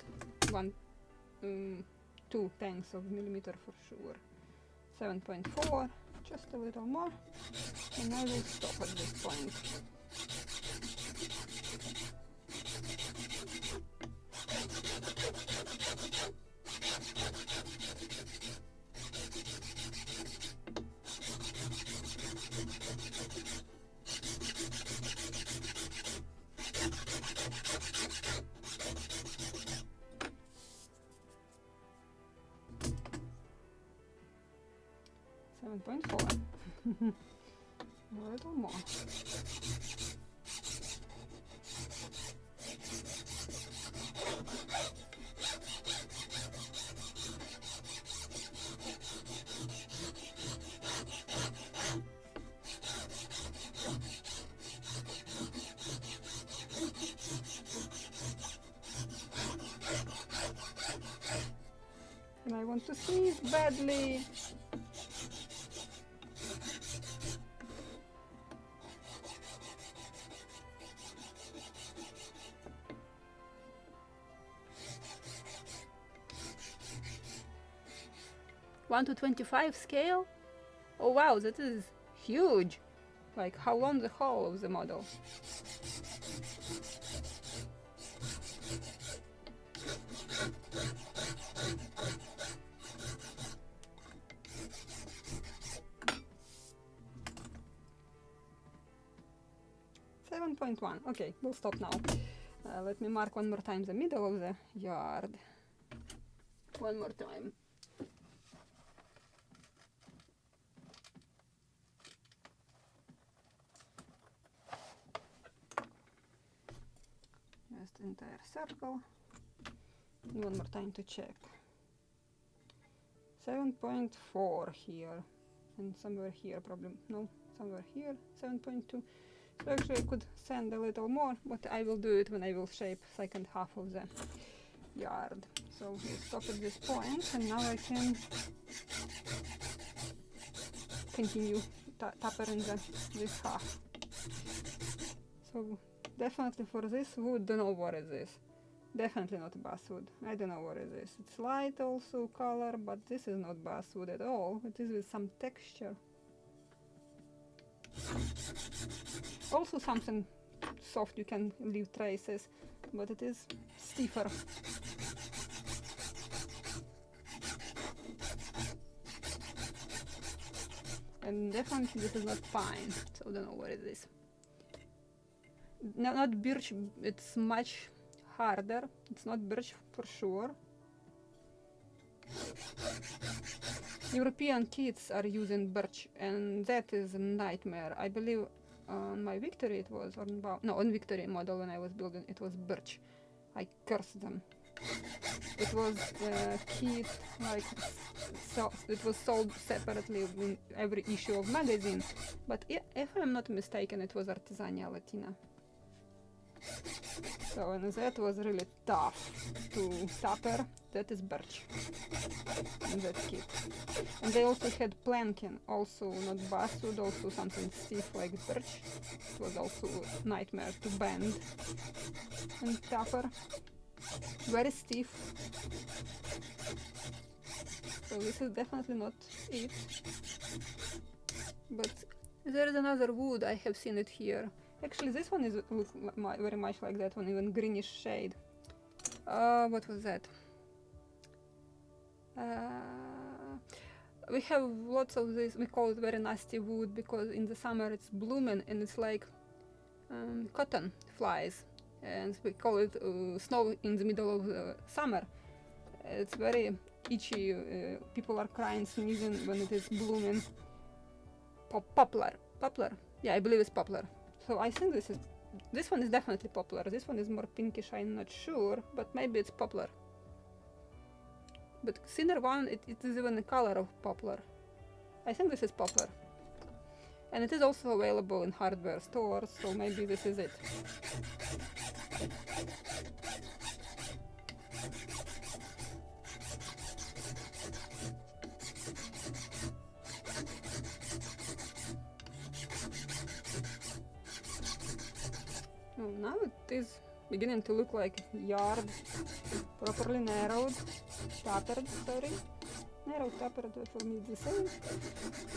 2/10 of millimeter for sure. 7.4, just a little more, and I will stop at this point. A little more. And I want to sneeze badly. One to 25 scale? Oh wow, that is huge! Like how long the whole of the model? .1. Okay, we'll stop now. Let me mark one more time the middle of the yard. One more time. Just entire circle. And one more time to check. 7.4 here. And somewhere here probably. No, somewhere here. 7.2. So actually I could sand a little more, but I will do it when I will shape second half of the yard. So we'll stop at this point, and now I can continue tapering this half. So definitely for this wood, don't know what is this. Definitely not basswood. I don't know what is this. It's light also color, but this is not basswood at all. It is with some texture. Also something soft, you can leave traces, but it is stiffer. And definitely this is not pine, so I don't know what it is. No, not birch, it's much harder. It's not birch for sure. European kids are using birch, and that is a nightmare. I believe on my Victory it was, or no, on Victory model when I was building it was birch. I cursed them. It was kit, like, so it was sold separately in every issue of magazine, but if I'm not mistaken it was Artisania Latina. So, and that was really tough to taper. That is birch in that kit. And they also had planking, also not basswood, also something stiff like birch. It was also a nightmare to bend and taper. Very stiff. So this is definitely not it. But there is another wood, I have seen it here. Actually, this one is looks very much like that one, even greenish shade. What was that? We have lots of this. We call it very nasty wood because in the summer it's blooming and it's like cotton flies, and we call it snow in the middle of the summer. It's very itchy. People are crying, sneezing when it is blooming. Poplar. Yeah, I believe it's poplar. So I think this one is definitely poplar. This one is more pinkish, I'm not sure, but maybe it's poplar. But thinner one, it is even the color of poplar. I think this is poplar. And it is also available in hardware stores, so maybe this is it. Oh, now it is beginning to look like yard, properly narrowed, tapered, sorry. Narrow, tapered, for me the same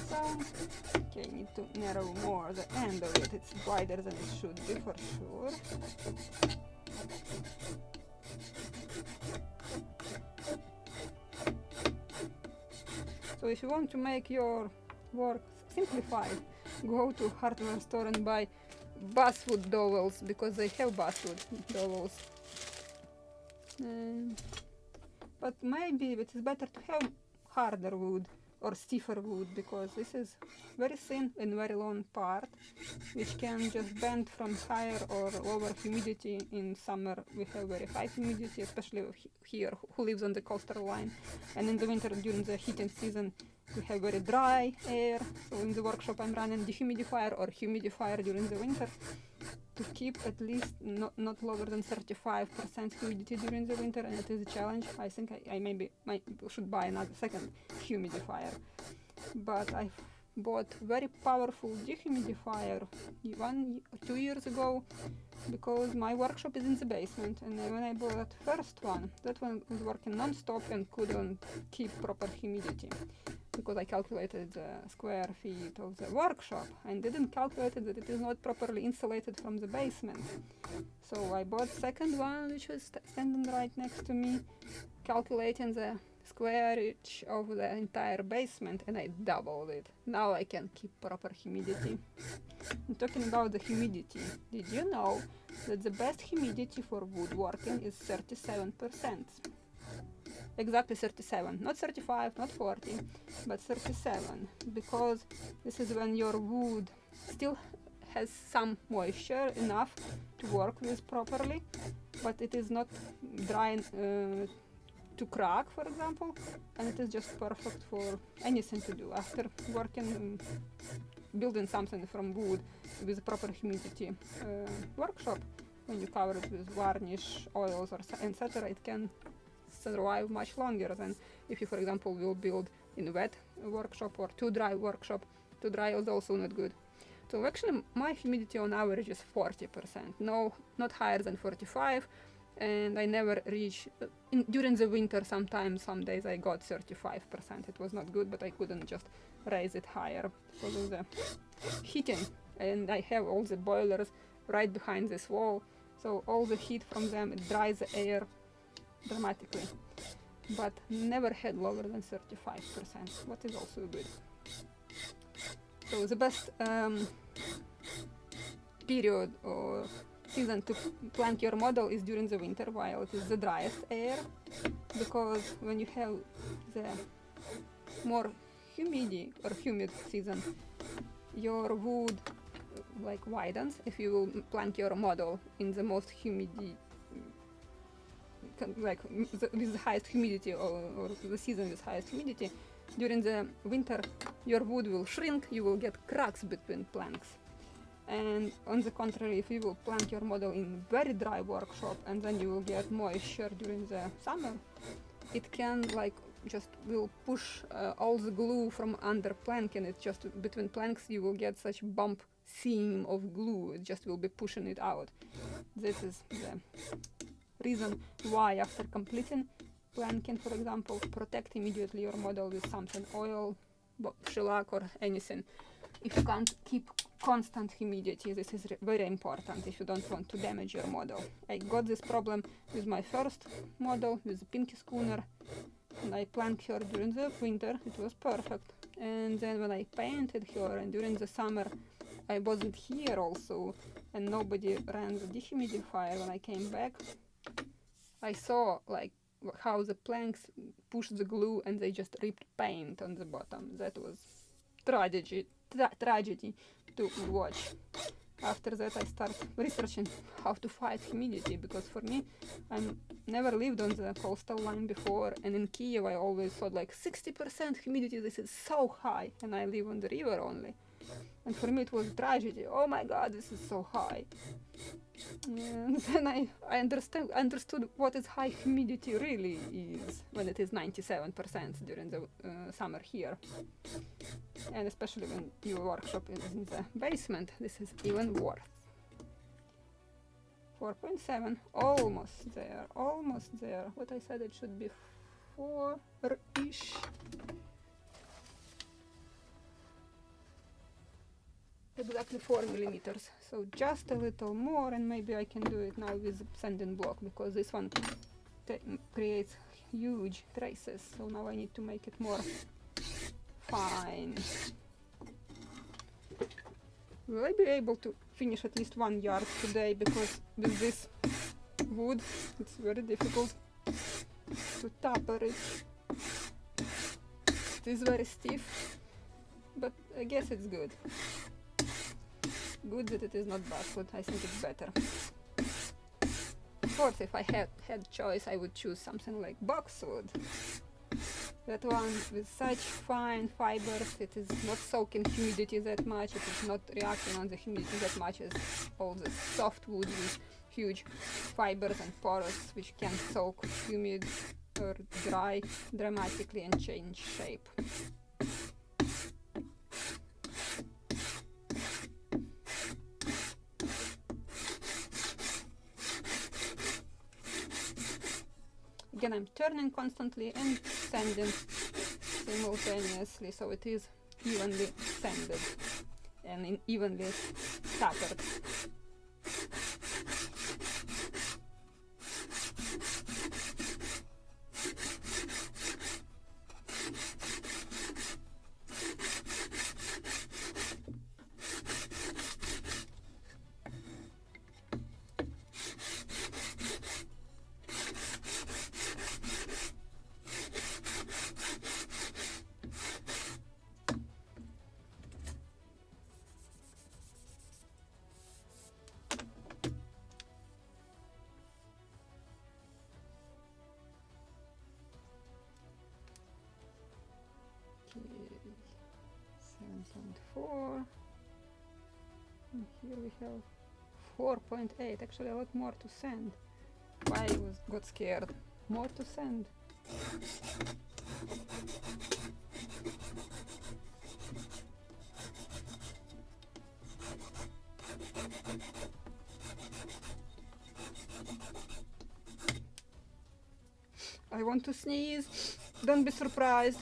sound. Okay, I need to narrow more the end of it. It's wider than it should be for sure. So if you want to make your work simplified, go to hardware store and buy basswood dowels, because they have basswood dowels. But maybe it is better to have harder wood or stiffer wood, because this is very thin and very long part, which can just bend from higher or lower humidity. In summer we have very high humidity, especially here who lives on the coastal line, and in the winter during the heating season we have very dry air. So in the workshop I'm running dehumidifier or humidifier during the winter to keep at least not lower than 35% humidity during the winter, and it is a challenge. I think I maybe should buy another second humidifier. But I bought very powerful dehumidifier 1 or 2 years ago, because my workshop is in the basement, and when I bought that first one, that one was working non-stop and couldn't keep proper humidity, because I calculated the square feet of the workshop and didn't calculate that it is not properly insulated from the basement. So I bought second one, which was standing right next to me, calculating the squareage of the entire basement, and I doubled it. Now I can keep proper humidity. I'm talking about the humidity. Did you know that the best humidity for woodworking is 37%? Exactly 37, not 35, not 40, but 37, because this is when your wood still has some moisture enough to work with properly, but it is not dry to crack, for example, and it is just perfect for anything to do. After working, building something from wood with proper humidity workshop, when you cover it with varnish, oils, or etc., it can survive much longer than if you, for example, will build in a wet workshop or too dry workshop. Too dry is also not good. So actually my humidity on average is 40%, no, not higher than 45, and I never reach, during the winter sometimes, some days I got 35%. It was not good, but I couldn't just raise it higher because of the heating, and I have all the boilers right behind this wall, so all the heat from them, it dries the air dramatically, but never had lower than 35%, what is also good. So the best period or season to plant your model is during the winter, while it is the driest air, because when you have the more humid season, your wood like widens. If you will plant your model in the most humidity, like with the highest humidity, or the season with highest humidity, during the winter your wood will shrink, you will get cracks between planks. And on the contrary, if you will plant your model in very dry workshop and then you will get moisture during the summer, it can like just will push all the glue from under plank, and it just between planks you will get such bump seam of glue, it just will be pushing it out. This is the reason why after completing planking, for example, protect immediately your model with something, oil, shellac or anything. If you can't keep constant humidity, this is very important if you don't want to damage your model. I got this problem with my first model, with the Pinky Schooner, and I planked her during the winter, it was perfect. And then when I painted her, and during the summer I wasn't here also, and nobody ran the dehumidifier, when I came back I saw like how the planks pushed the glue and they just ripped paint on the bottom. That was tragedy to watch. After that I start researching how to fight humidity, because for me, I never lived on the coastal line before, and in Kiev I always thought like 60% humidity, this is so high, and I live on the river only. And for me it was tragedy. Oh my god, this is so high. And then I understood what is high humidity really is when it is 97% during the summer here. And especially when your workshop is in the basement, this is even worse. 4.7, almost there, almost there. What I said, it should be 4-ish. Exactly 4 millimeters, so just a little more, and maybe I can do it now with sanding block, because this one creates huge traces, so now I need to make it more fine. Will I be able to finish at least 1 yard today, because with this wood it's very difficult to taper it. It is very stiff, but I guess it's good. Good that it is not basswood, I think it's better. Of course, if I had choice, I would choose something like boxwood. That one with such fine fibers, it is not soaking humidity that much, it is not reacting on the humidity that much as all the soft wood with huge fibers and pores, which can soak humid or dry dramatically and change shape. Again, I'm turning constantly and sanding simultaneously, so it is evenly sanded and evenly tapered. Okay, 7.4, and here we have 4.8, actually a lot more to sand. Why I got scared? More to sand. I want to sneeze, don't be surprised.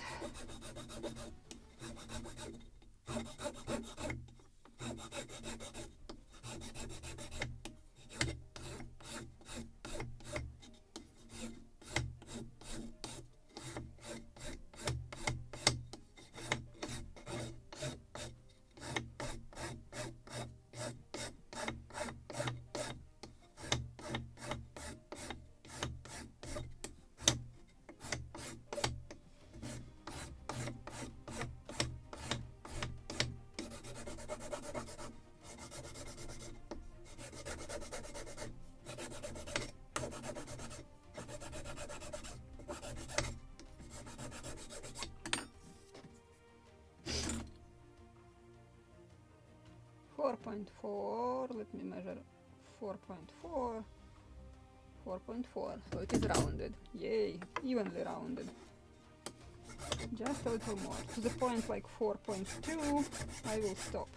Let me measure 4.4, 4.4, so it is rounded. Yay, evenly rounded. Just a little more, to the point like 4.2, I will stop.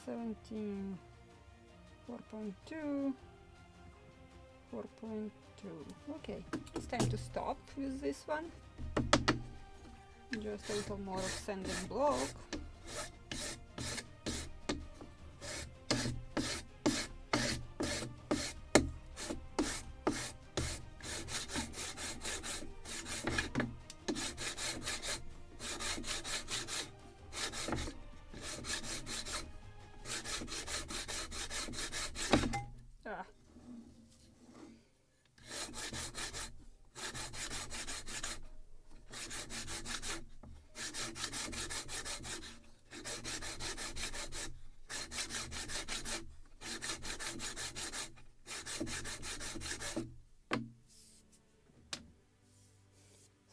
.17, 4.2, 4.2. Okay, it's time to stop with this one. Just a little more of sanding block.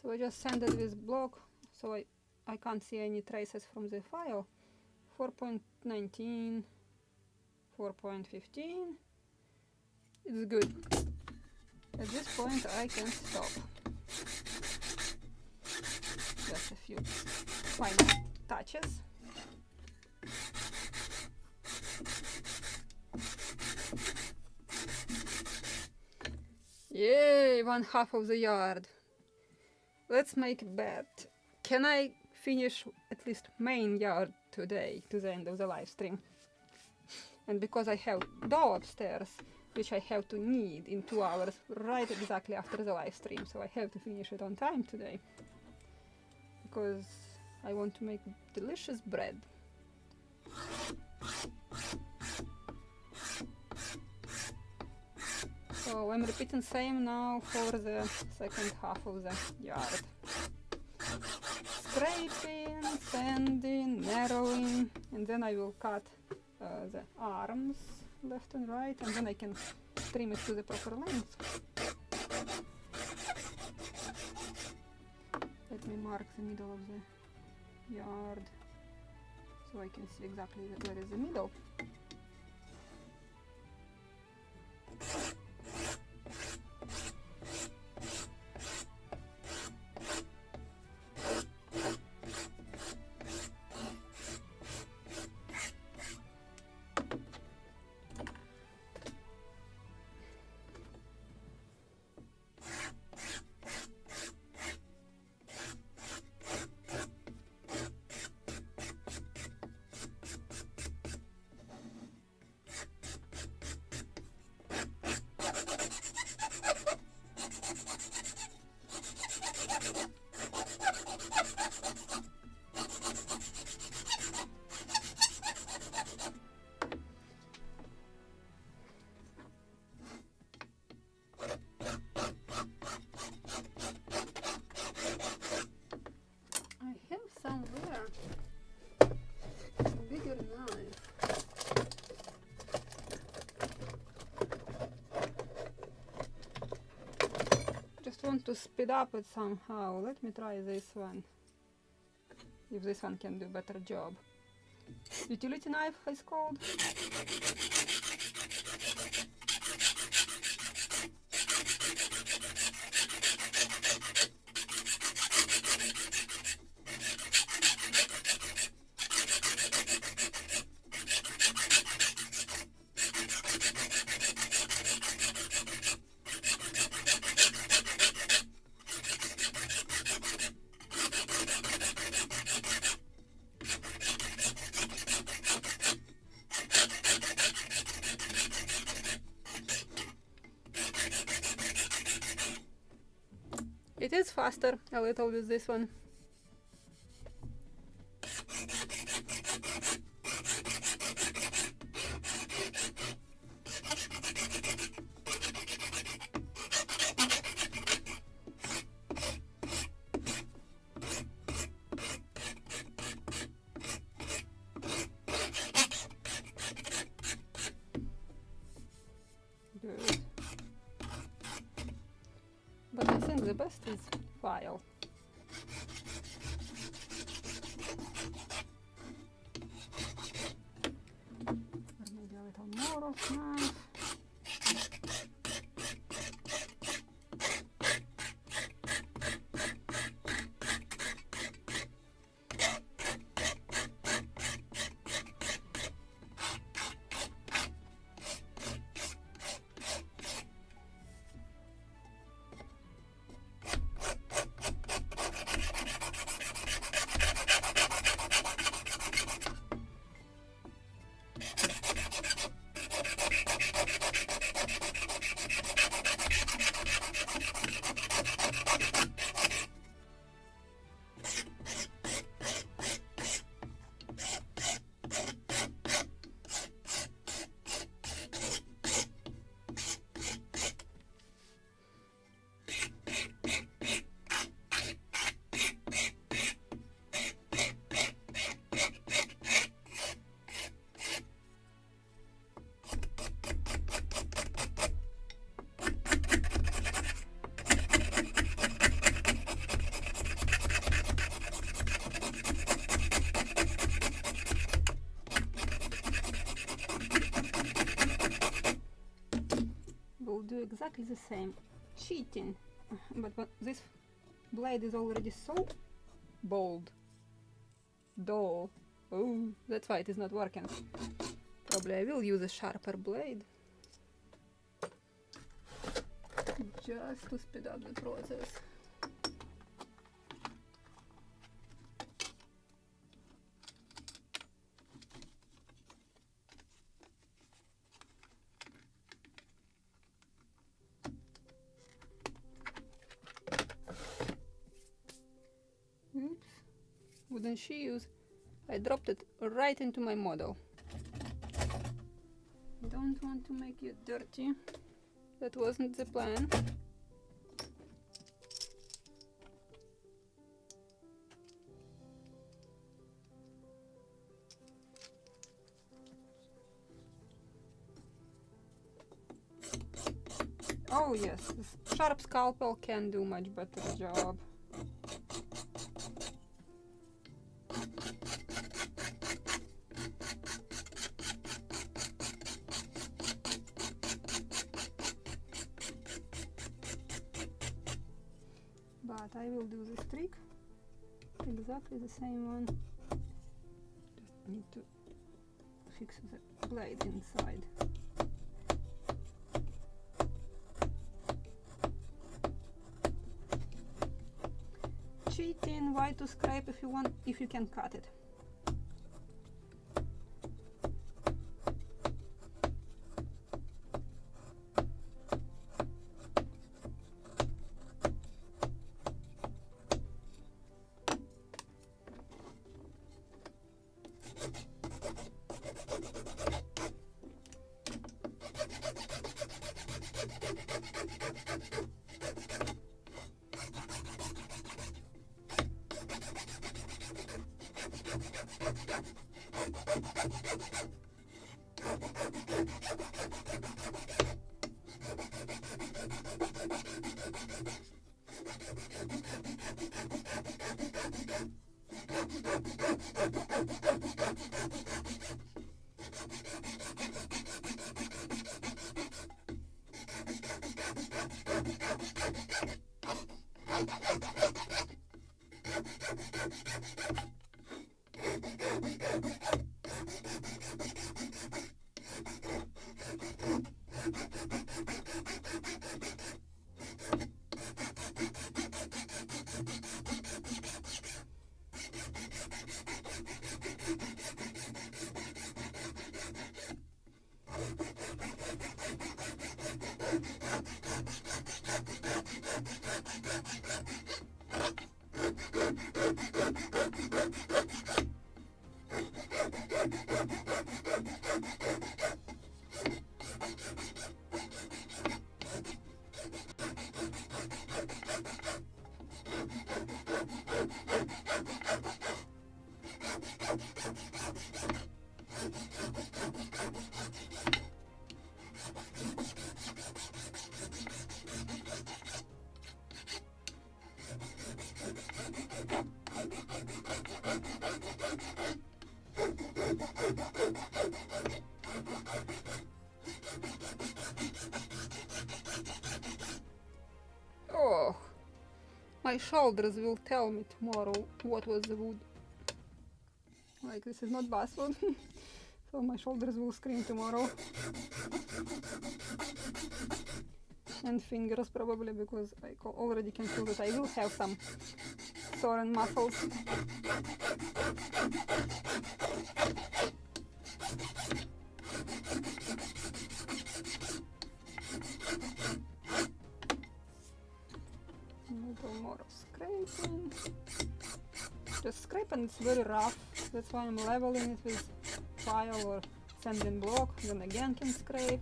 So I just sanded this block, so I can't see any traces from the file. 4.19, 4.15, it's good. At this point I can stop. Just a few final touches. Yay, 1/2 of the yard. Let's make a bet. Can I finish at least main yard today to the end of the live stream? And because I have dough upstairs, which I have to knead in 2 hours, right exactly after the live stream, so I have to finish it on time today. Because I want to make delicious bread. So I'm repeating same now for the second half of the yard. Scraping, sanding, narrowing, and then I will cut the arms left and right, and then I can trim it to the proper length. Let me mark the middle of the yard so I can see exactly where is the middle. Want to speed up it somehow. Let me try this one, if this one can do better job. Utility knife is called. It is faster a little with this one. The best is file. Or maybe a little more of knife. exactly the same. Cheating. But this blade is already so bold. Dull. Oh, that's why it is not working. Probably I will use a sharper blade. Just to speed up the process. Oops, wooden shoes. I dropped it right into my model. Don't want to make you dirty. That wasn't the plan. Oh yes, this sharp scalpel can do much better job. But I will do this trick, exactly the same one. Just need to fix the blade inside. Cheating, why to scrape if you can cut it? Oh, my shoulders will tell me tomorrow what was the wood. Like, this is not basswood, so my shoulders will scream tomorrow. And fingers probably, because I already can feel that I will have some SYREN muscles. A little more of scraping. Just scrape, and it's very rough. That's why I'm leveling it with file or sanding block. Then again can scrape.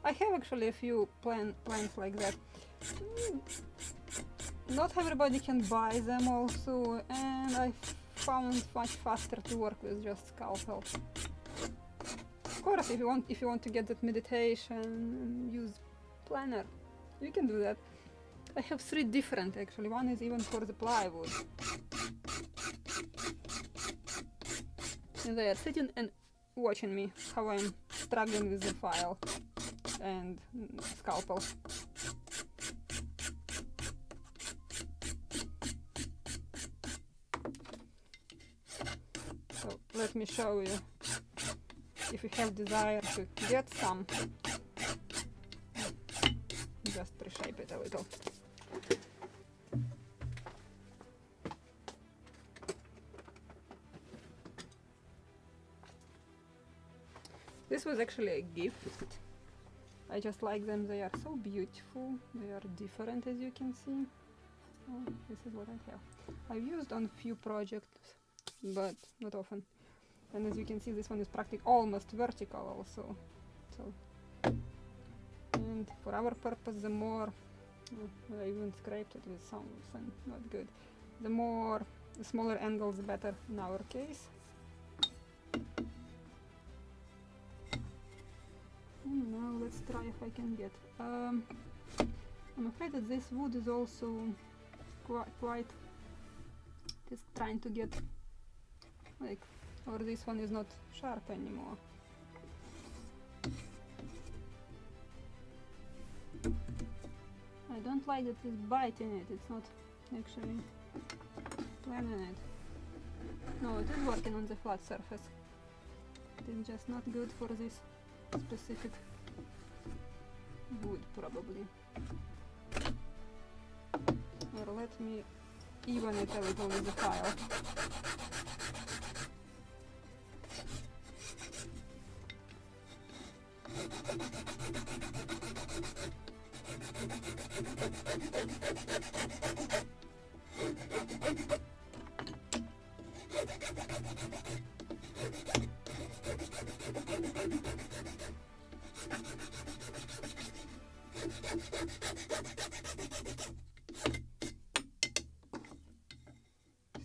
I have actually a few plans like that. Not everybody can buy them also, and I found much faster to work with just scalpel. Of course, if you want to get that meditation and use planner, you can do that. I have 3 different actually. One is even for the plywood. And they are sitting and watching me how I'm struggling with the file and scalpel. So let me show you, if you have desire to get some, just reshape it a little. This was actually a gift. I just like them, they are so beautiful, they are different as you can see. Oh, this is what I have. I've used on few projects, but not often. And as you can see, this one is practically almost vertical also. So, and for our purpose, the more, I even scraped it with some, not good. The smaller angles, the better in our case. And now let's try if I can get. I'm afraid that this wood is also quite just trying to get like, or this one is not sharp anymore. I don't like that it's biting it, it's not actually planning it. No, it is working on the flat surface. It is just not good for this specific wood, probably. Or let me even it a little with the file.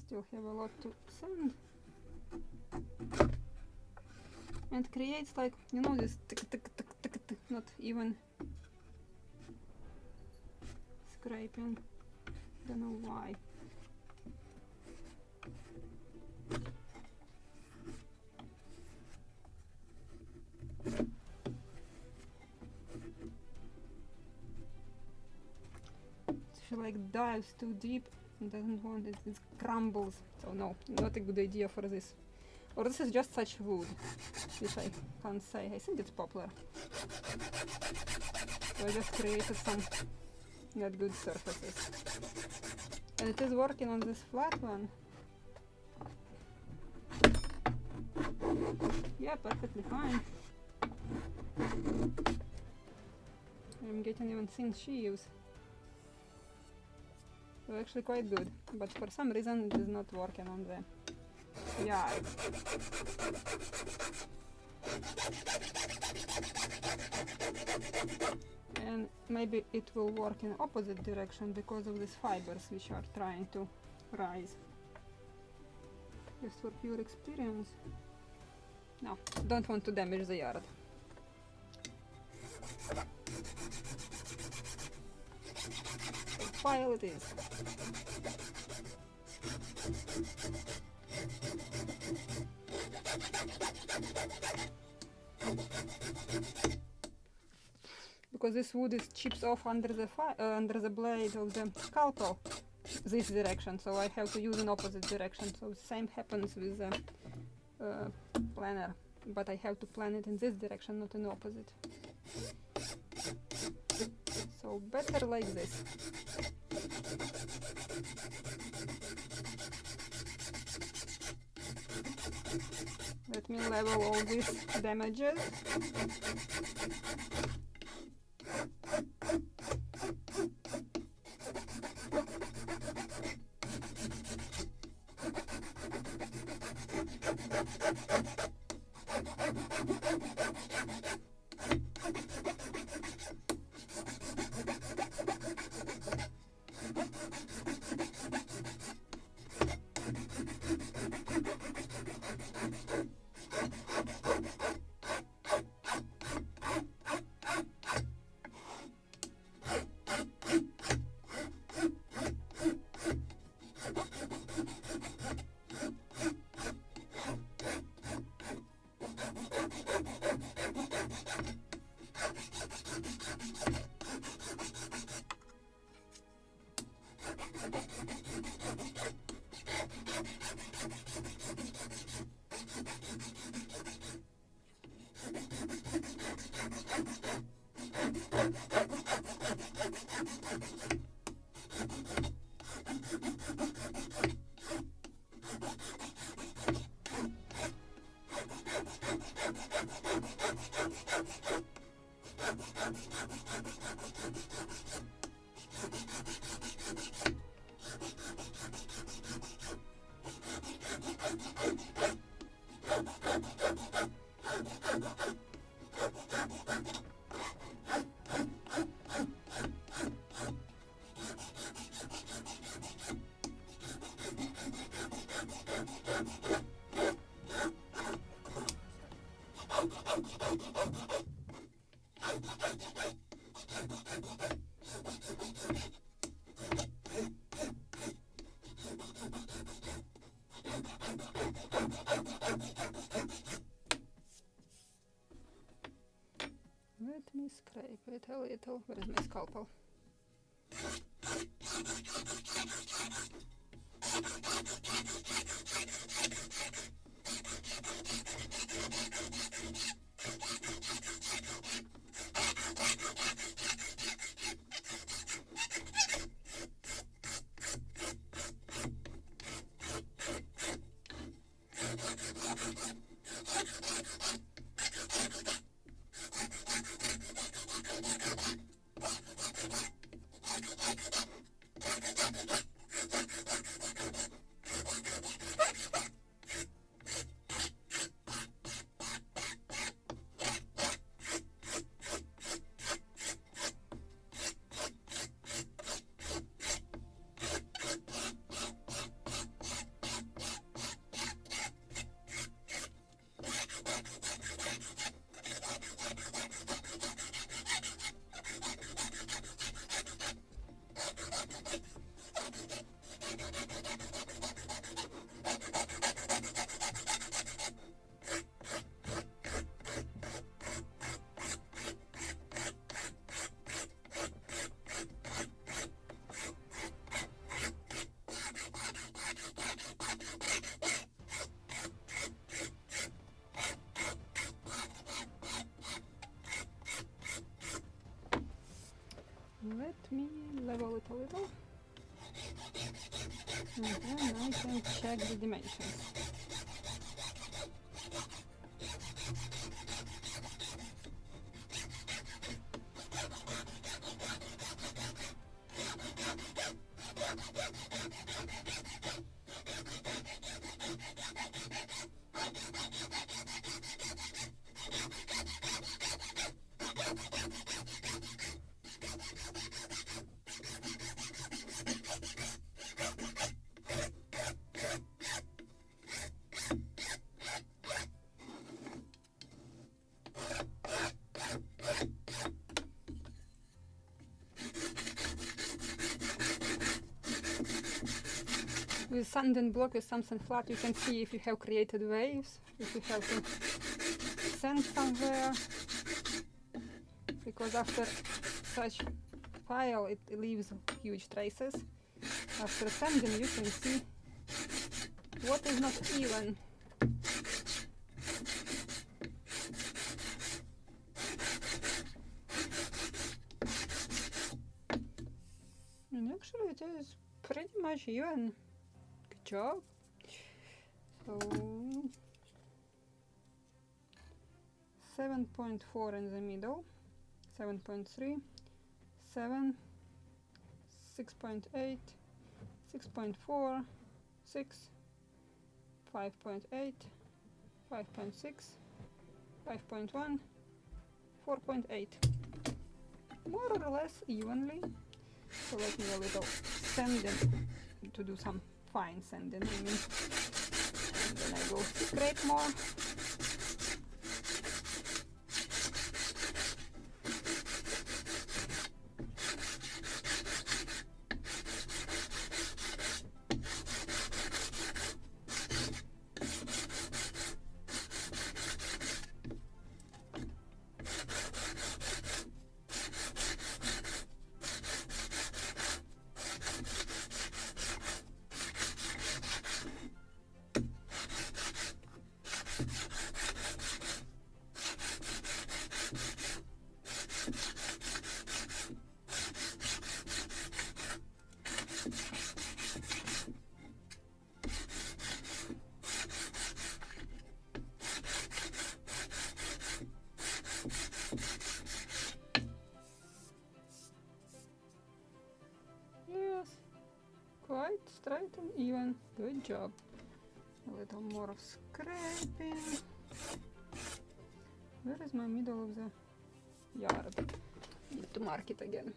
Still have a lot to sand, and creates like, you know, this tick tick tick tick tick, not even scraping. Don't know why. She like dives too deep and doesn't want it, it crumbles. So no, not a good idea for this. Or this is just such wood, which I can't say. I think it's poplar. So I just created some not good surfaces. And it is working on this flat one. Yeah, perfectly fine. I'm getting even thin sheaves. So actually quite good, but for some reason it is not working on the yard. And maybe it will work in opposite direction because of these fibers which are trying to rise. Just for pure experience. No, don't want to damage the yard. File it is. Because this wood is chips off under the blade of the scalpel, this direction, so I have to use an opposite direction. So same happens with the planer, but I have to plan it in this direction, not in opposite. So better like this. Let me level all these damages. Let me scrape it a little. Where is my scalpel? Let me level it a little, and then I can check the dimensions. With sand and block, with something flat, you can see if you have created waves, if you have to sand somewhere, because after such file it leaves huge traces. After sanding you can see what is not even. And actually it is pretty much even. Good job. So 7.4 in the middle, 7.3, 7, 6.8, 6.4, 6, 5.8, 5.6, 5.1, 4.8. More or less evenly. So let me a little sanding to do some fine sanding. I mean, and then I will scrape more. Yes, quite straight and even. Good job. A little more of scraping. Where is my middle of the yard? Need to mark it again.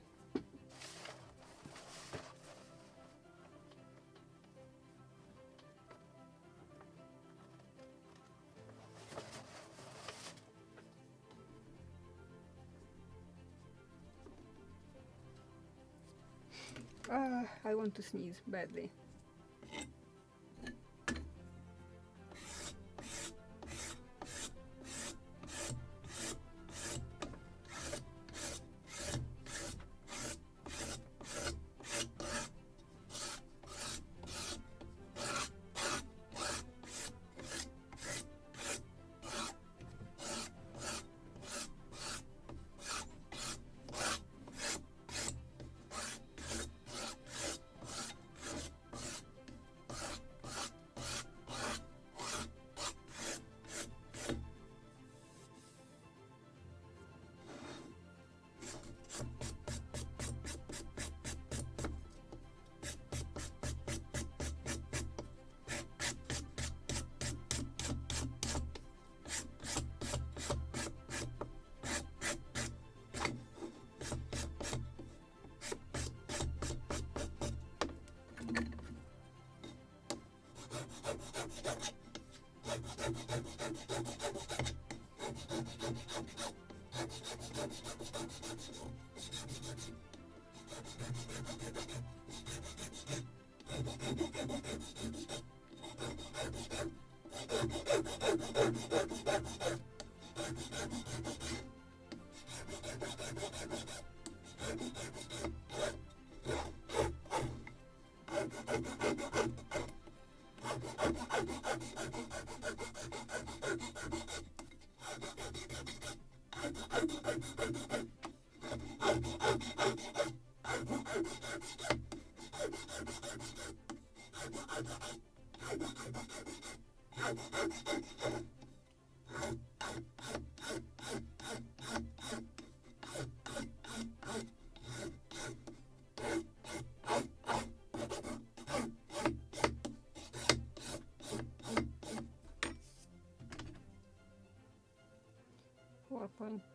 I want to sneeze badly.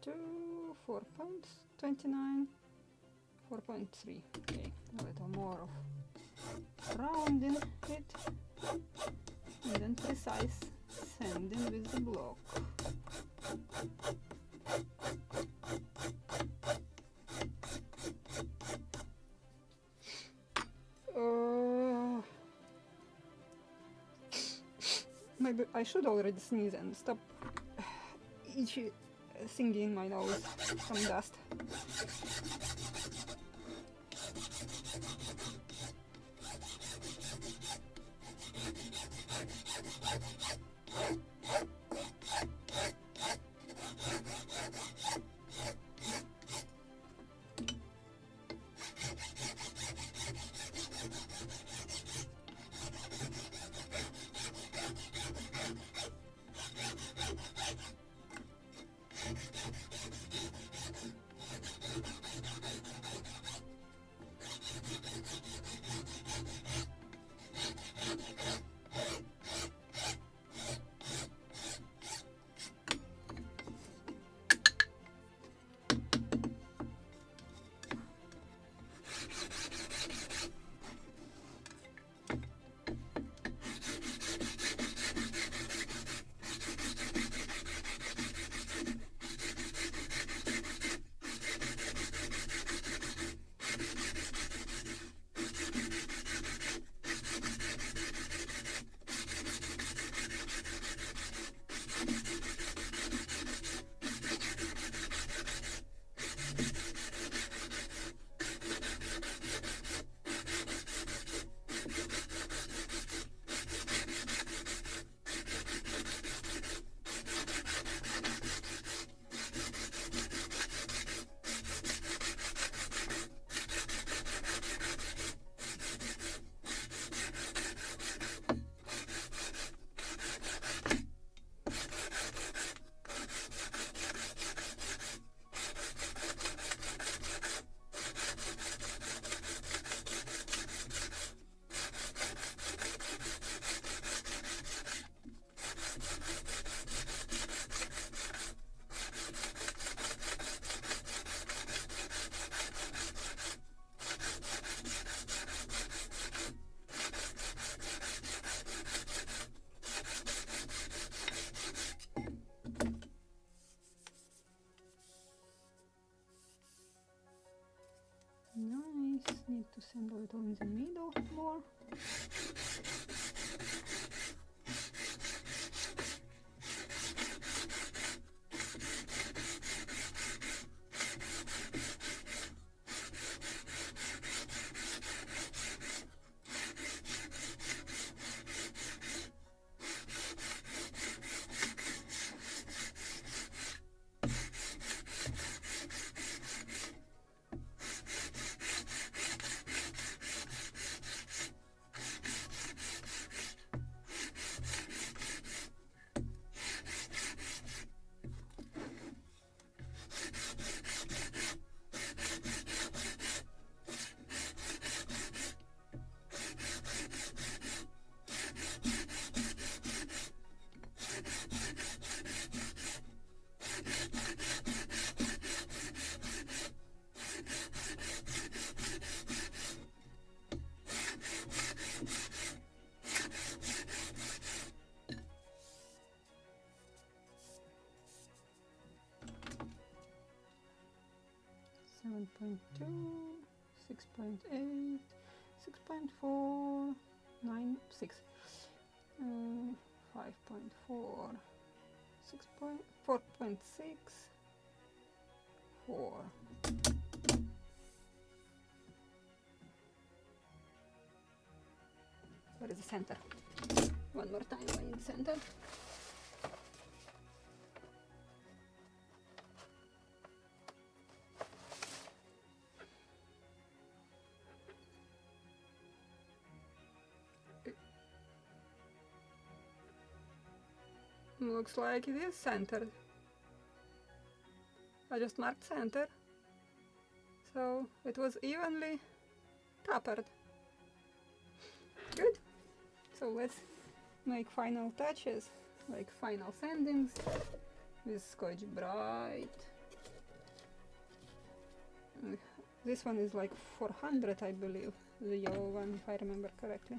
.2, 4.29, 4.3. Okay, a little more of rounding it, and then precise sanding with the block. Maybe I should already sneeze and stop itchy thingy in my nose from dust. to sand a little in the middle more. Seven point two, 6.8, 6.4, 9, 6, 5.4, 4.6, 4. Where is the center? One more time, I need center. Looks like it is centered. I just marked center, so it was evenly tapered. Good. So let's make final touches, like final sandings with Scotch Brite. This one is like 400, I believe, the yellow one, if I remember correctly.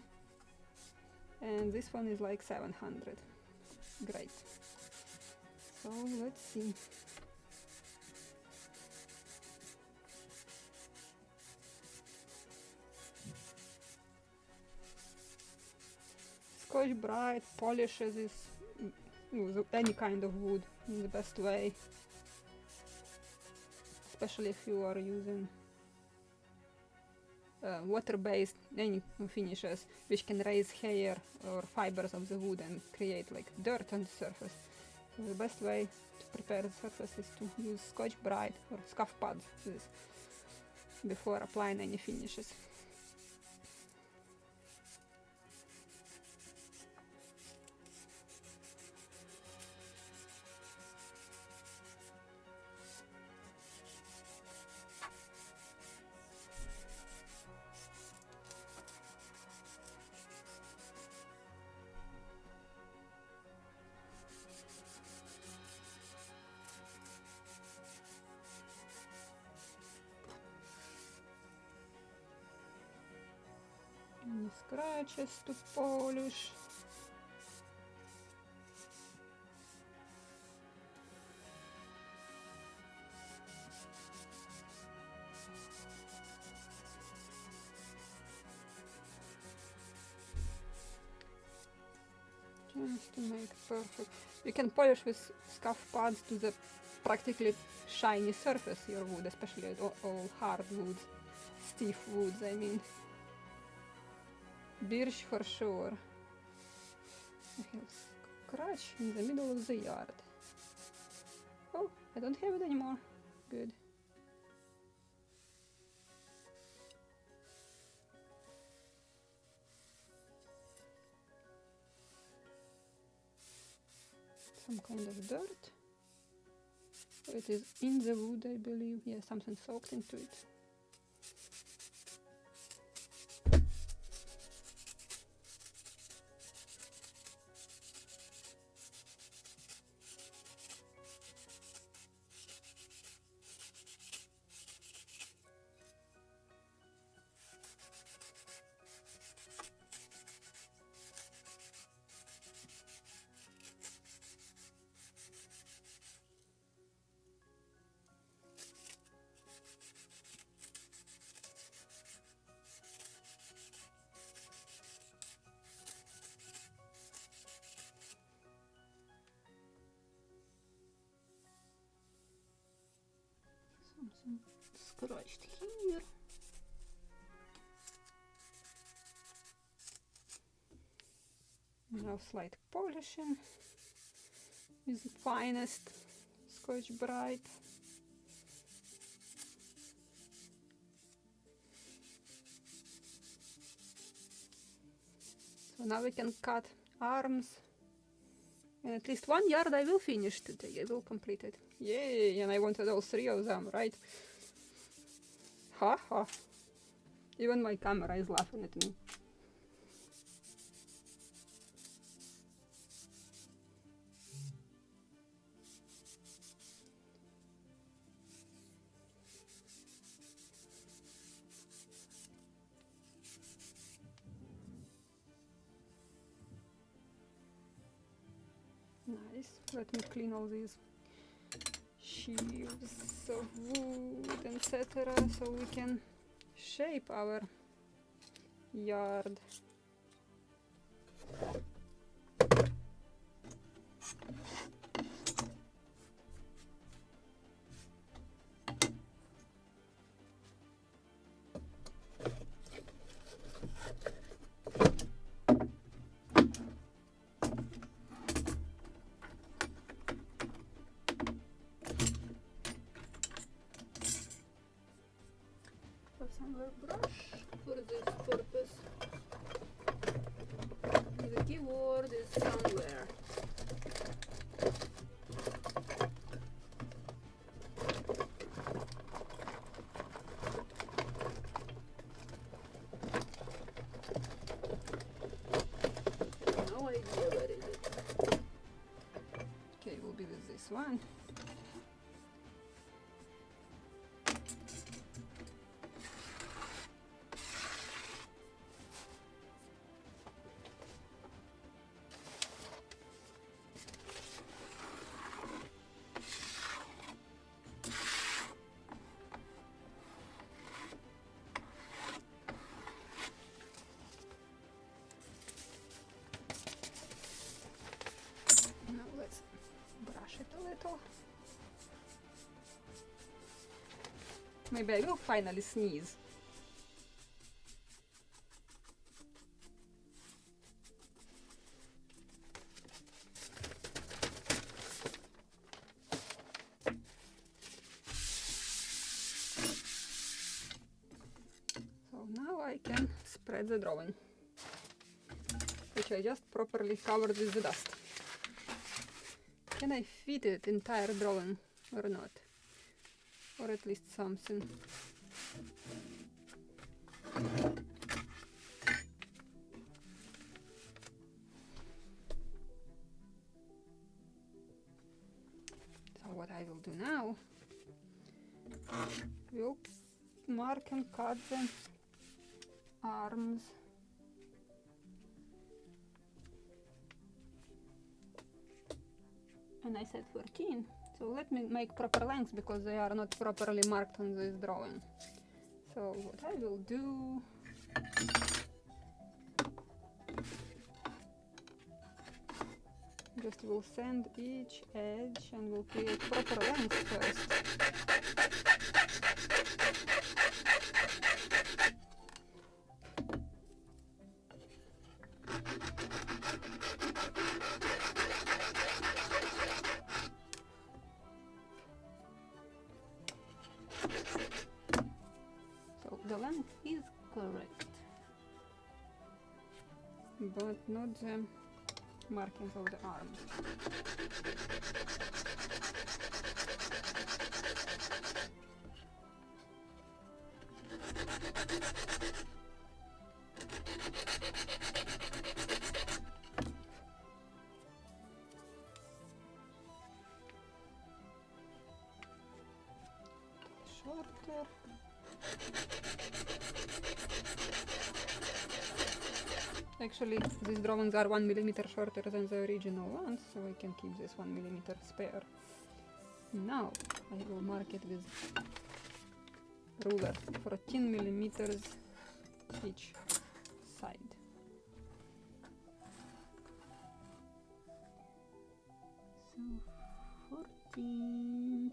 And this one is like 700. Great. So let's see. Scotch Brite polishes this with any kind of wood in the best way, especially if you are using water-based any finishes which can raise hair or fibers of the wood and create like dirt on the surface. So the best way to prepare the surface is to use Scotch Brite or scuff pads before applying any finishes. Any scratches to polish. Just to make it perfect. You can polish with scuff pads to the practically shiny surface your wood, especially all hard woods, stiff woods, I mean. Birch for sure. I have scratch in the middle of the yard. Oh, I don't have it anymore. Good. Some kind of dirt. It is in the wood, I believe. Yeah, something soaked into it. something scratched here. Now slight polishing with the finest Scotch Brite. So now we can cut arms, and at least 1 yard I will finish today. I will complete it. Yay! And I wanted all 3 of them, right? Ha ha! Even my camera is laughing at me. Nice. Let me clean all these sheaves of wood, etc., so we can shape our yard. Brush for this purpose. The keyword is somewhere. No idea where is it. Okay, we'll be with this one. Maybe I will finally sneeze. So now I can spread the drawing, which I just properly covered with the dust. Can I fit it entire drawing or not? Or at least something. So what I will do now, we'll mark and cut the arms. And I said 14. So let me make proper lengths because they are not properly marked on this drawing. So what I will do, just will sand each edge and we'll create proper lengths first. The length is correct, but not the markings of the arms. Shorter. Actually, these drawings are 1 millimeter shorter than the original ones, so I can keep this 1 millimeter spare. Now I will mark it with ruler, 14 millimeters each side. So 14.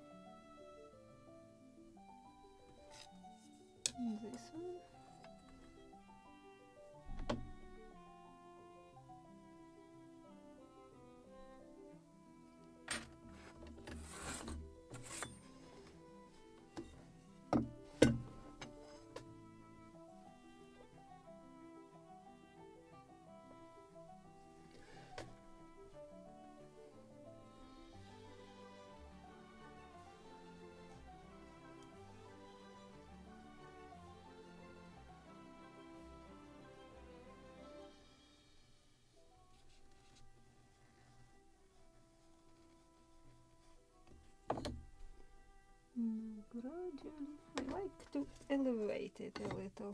gradually. I like to elevate it a little.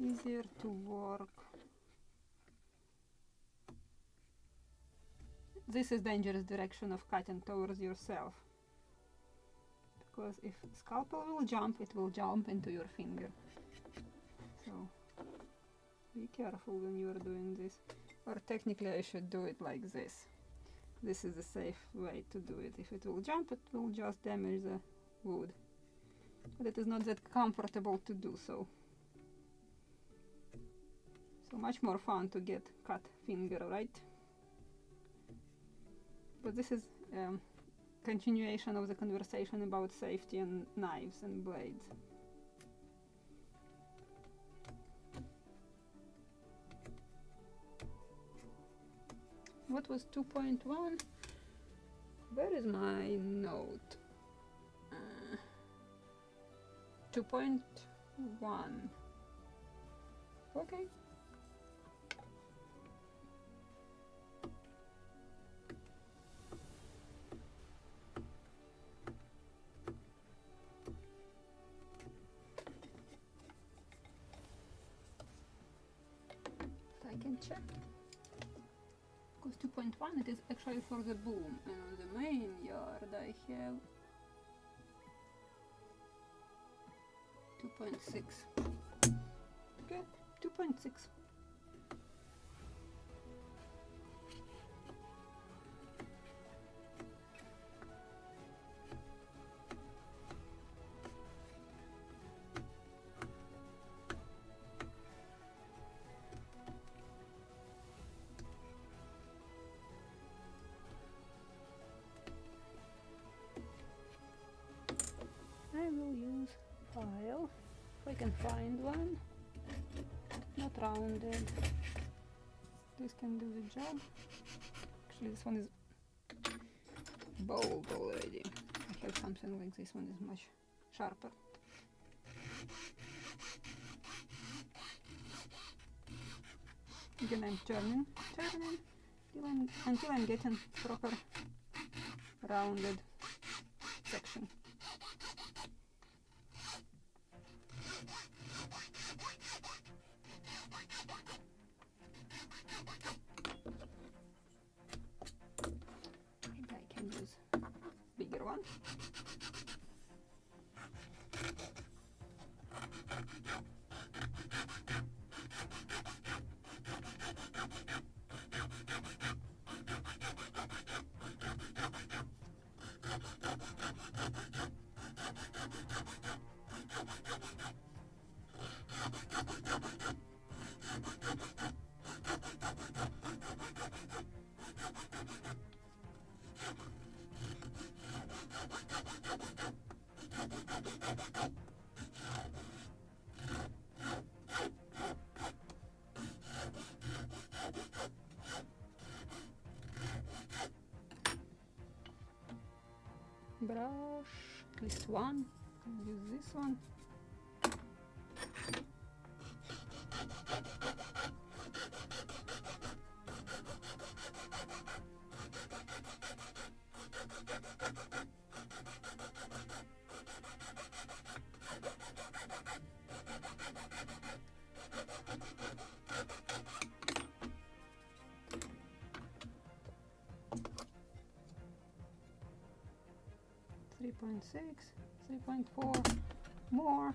Easier to work. This is dangerous direction of cutting towards yourself. Because if scalpel will jump, it will jump into your finger. So be careful when you are doing this. Or technically I should do it like this. This is the safe way to do it. If it will jump, it will just damage the wood. But it is not that comfortable to do so. So much more fun to get cut finger, right? But this is continuation of the conversation about safety and knives and blades. What was 2.1? Where is my note? 2.1. Okay. I can check. Because 2.1 it is actually for the boom, and on the main yard I have 2.6. Okay, 2.6. I will use file, if I can find one, not rounded. This can do the job. Actually this one is bold already. I have something like this one is much sharper. Again I'm turning until I'm getting proper rounded section. I can use bigger one. Brush, at least one. I'll use this one. .6, 3.4, more.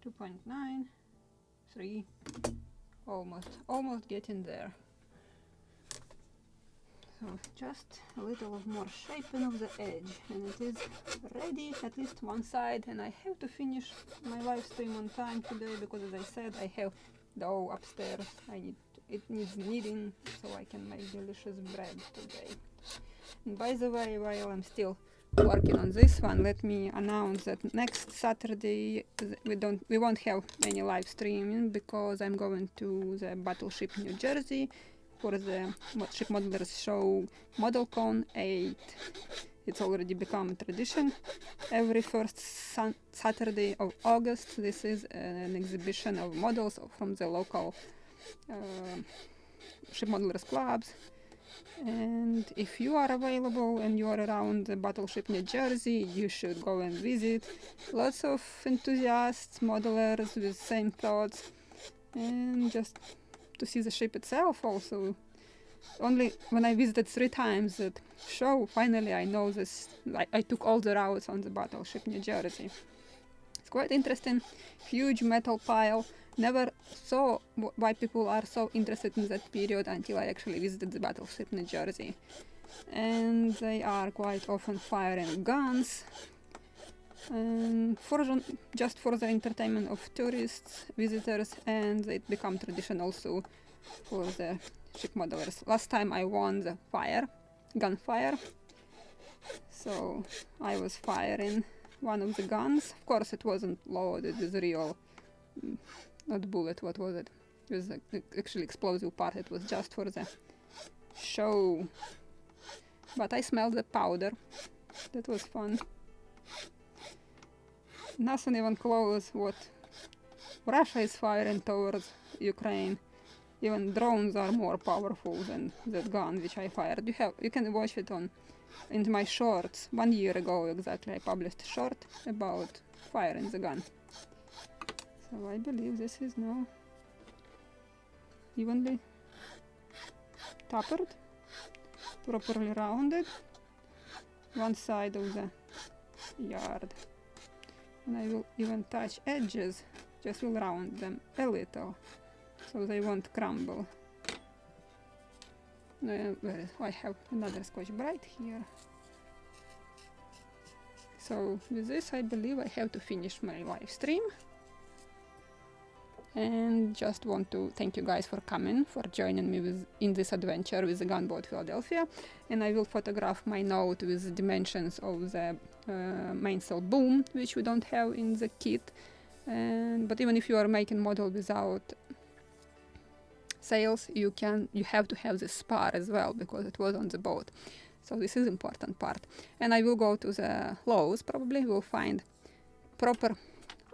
2.9, 3, almost getting there. So just a little more shaping of the edge, and it is ready, at least one side. And I have to finish my live stream on time today because, as I said, I have dough upstairs. It needs kneading so I can make delicious bread today. And by the way, while I'm still working on this one, let me announce that next Saturday we won't have any live streaming because I'm going to the Battleship New Jersey for the Ship Modelers Show ModelCon 8. It's already become a tradition. Every first Saturday of August, this is an exhibition of models from the local ship modelers clubs. And if you are available and you are around the Battleship New Jersey, you should go and visit. Lots of enthusiasts, modelers with same thoughts, and just to see the ship itself also. Only when I visited 3 times that show, finally I know this. I took all the routes on the Battleship New Jersey. It's quite interesting. Huge metal pile. Never saw why people are so interested in that period until I actually visited the Battleship New Jersey. And they are quite often firing guns. And just for the entertainment of tourists, visitors, and it become tradition also for the ship modelers. Last time I won the gunfire, so I was firing one of the guns. Of course it wasn't loaded with real, not bullet, what was it? It was actually explosive part, it was just for the show. But I smelled the powder, that was fun. Nothing even close what Russia is firing towards Ukraine. Even drones are more powerful than that gun which I fired. You can watch it in my shorts. 1 year ago exactly I published a short about firing the gun. So I believe this is now evenly tapered, properly rounded, one side of the yard. And I will even touch edges, just will round them a little so they won't crumble. I have another Scotch-Brite here. So with this I believe I have to finish my live stream. And just want to thank you guys for coming, for joining me in this adventure with the Gunboat Philadelphia. And I will photograph my note with the dimensions of the mainsail boom, which we don't have in the kit. But even if you are making model without sails, you have to have this spar as well because it was on the boat. So this is important part. And I will go to the Lowe's, probably will find proper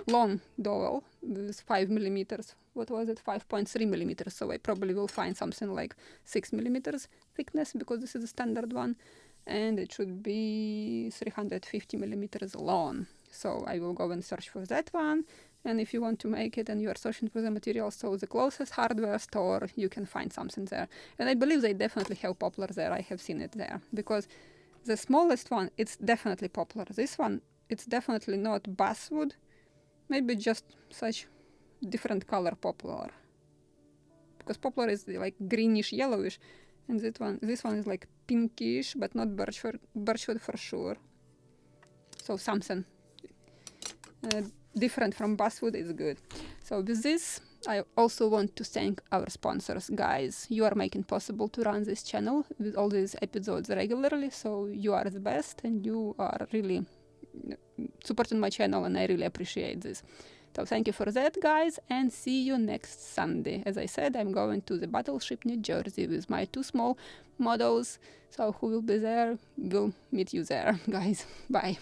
long dowel with 5 millimeters. What was it? 5.3 millimeters. So I probably will find something like 6 millimeters thickness because this is a standard one, and it should be 350 millimeters long. So I will go and search for that one. And if you want to make it and you are searching for the material, so the closest hardware store, you can find something there. And I believe they definitely have poplar there. I have seen it there because the smallest one, it's definitely poplar. This one, it's definitely not basswood. Maybe just such different color poplar, because poplar is like greenish yellowish, and this one is like pinkish, but not birchwood for sure. So something different from basswood is good. So with this, I also want to thank our sponsors, guys. You are making possible to run this channel with all these episodes regularly, so you are the best and you are really supporting my channel, and I really appreciate this. So thank you for that, guys, and see you next Sunday. As I said, I'm going to the Battleship New Jersey with my 2 small models, so who will be there, we'll meet you there, guys. Bye.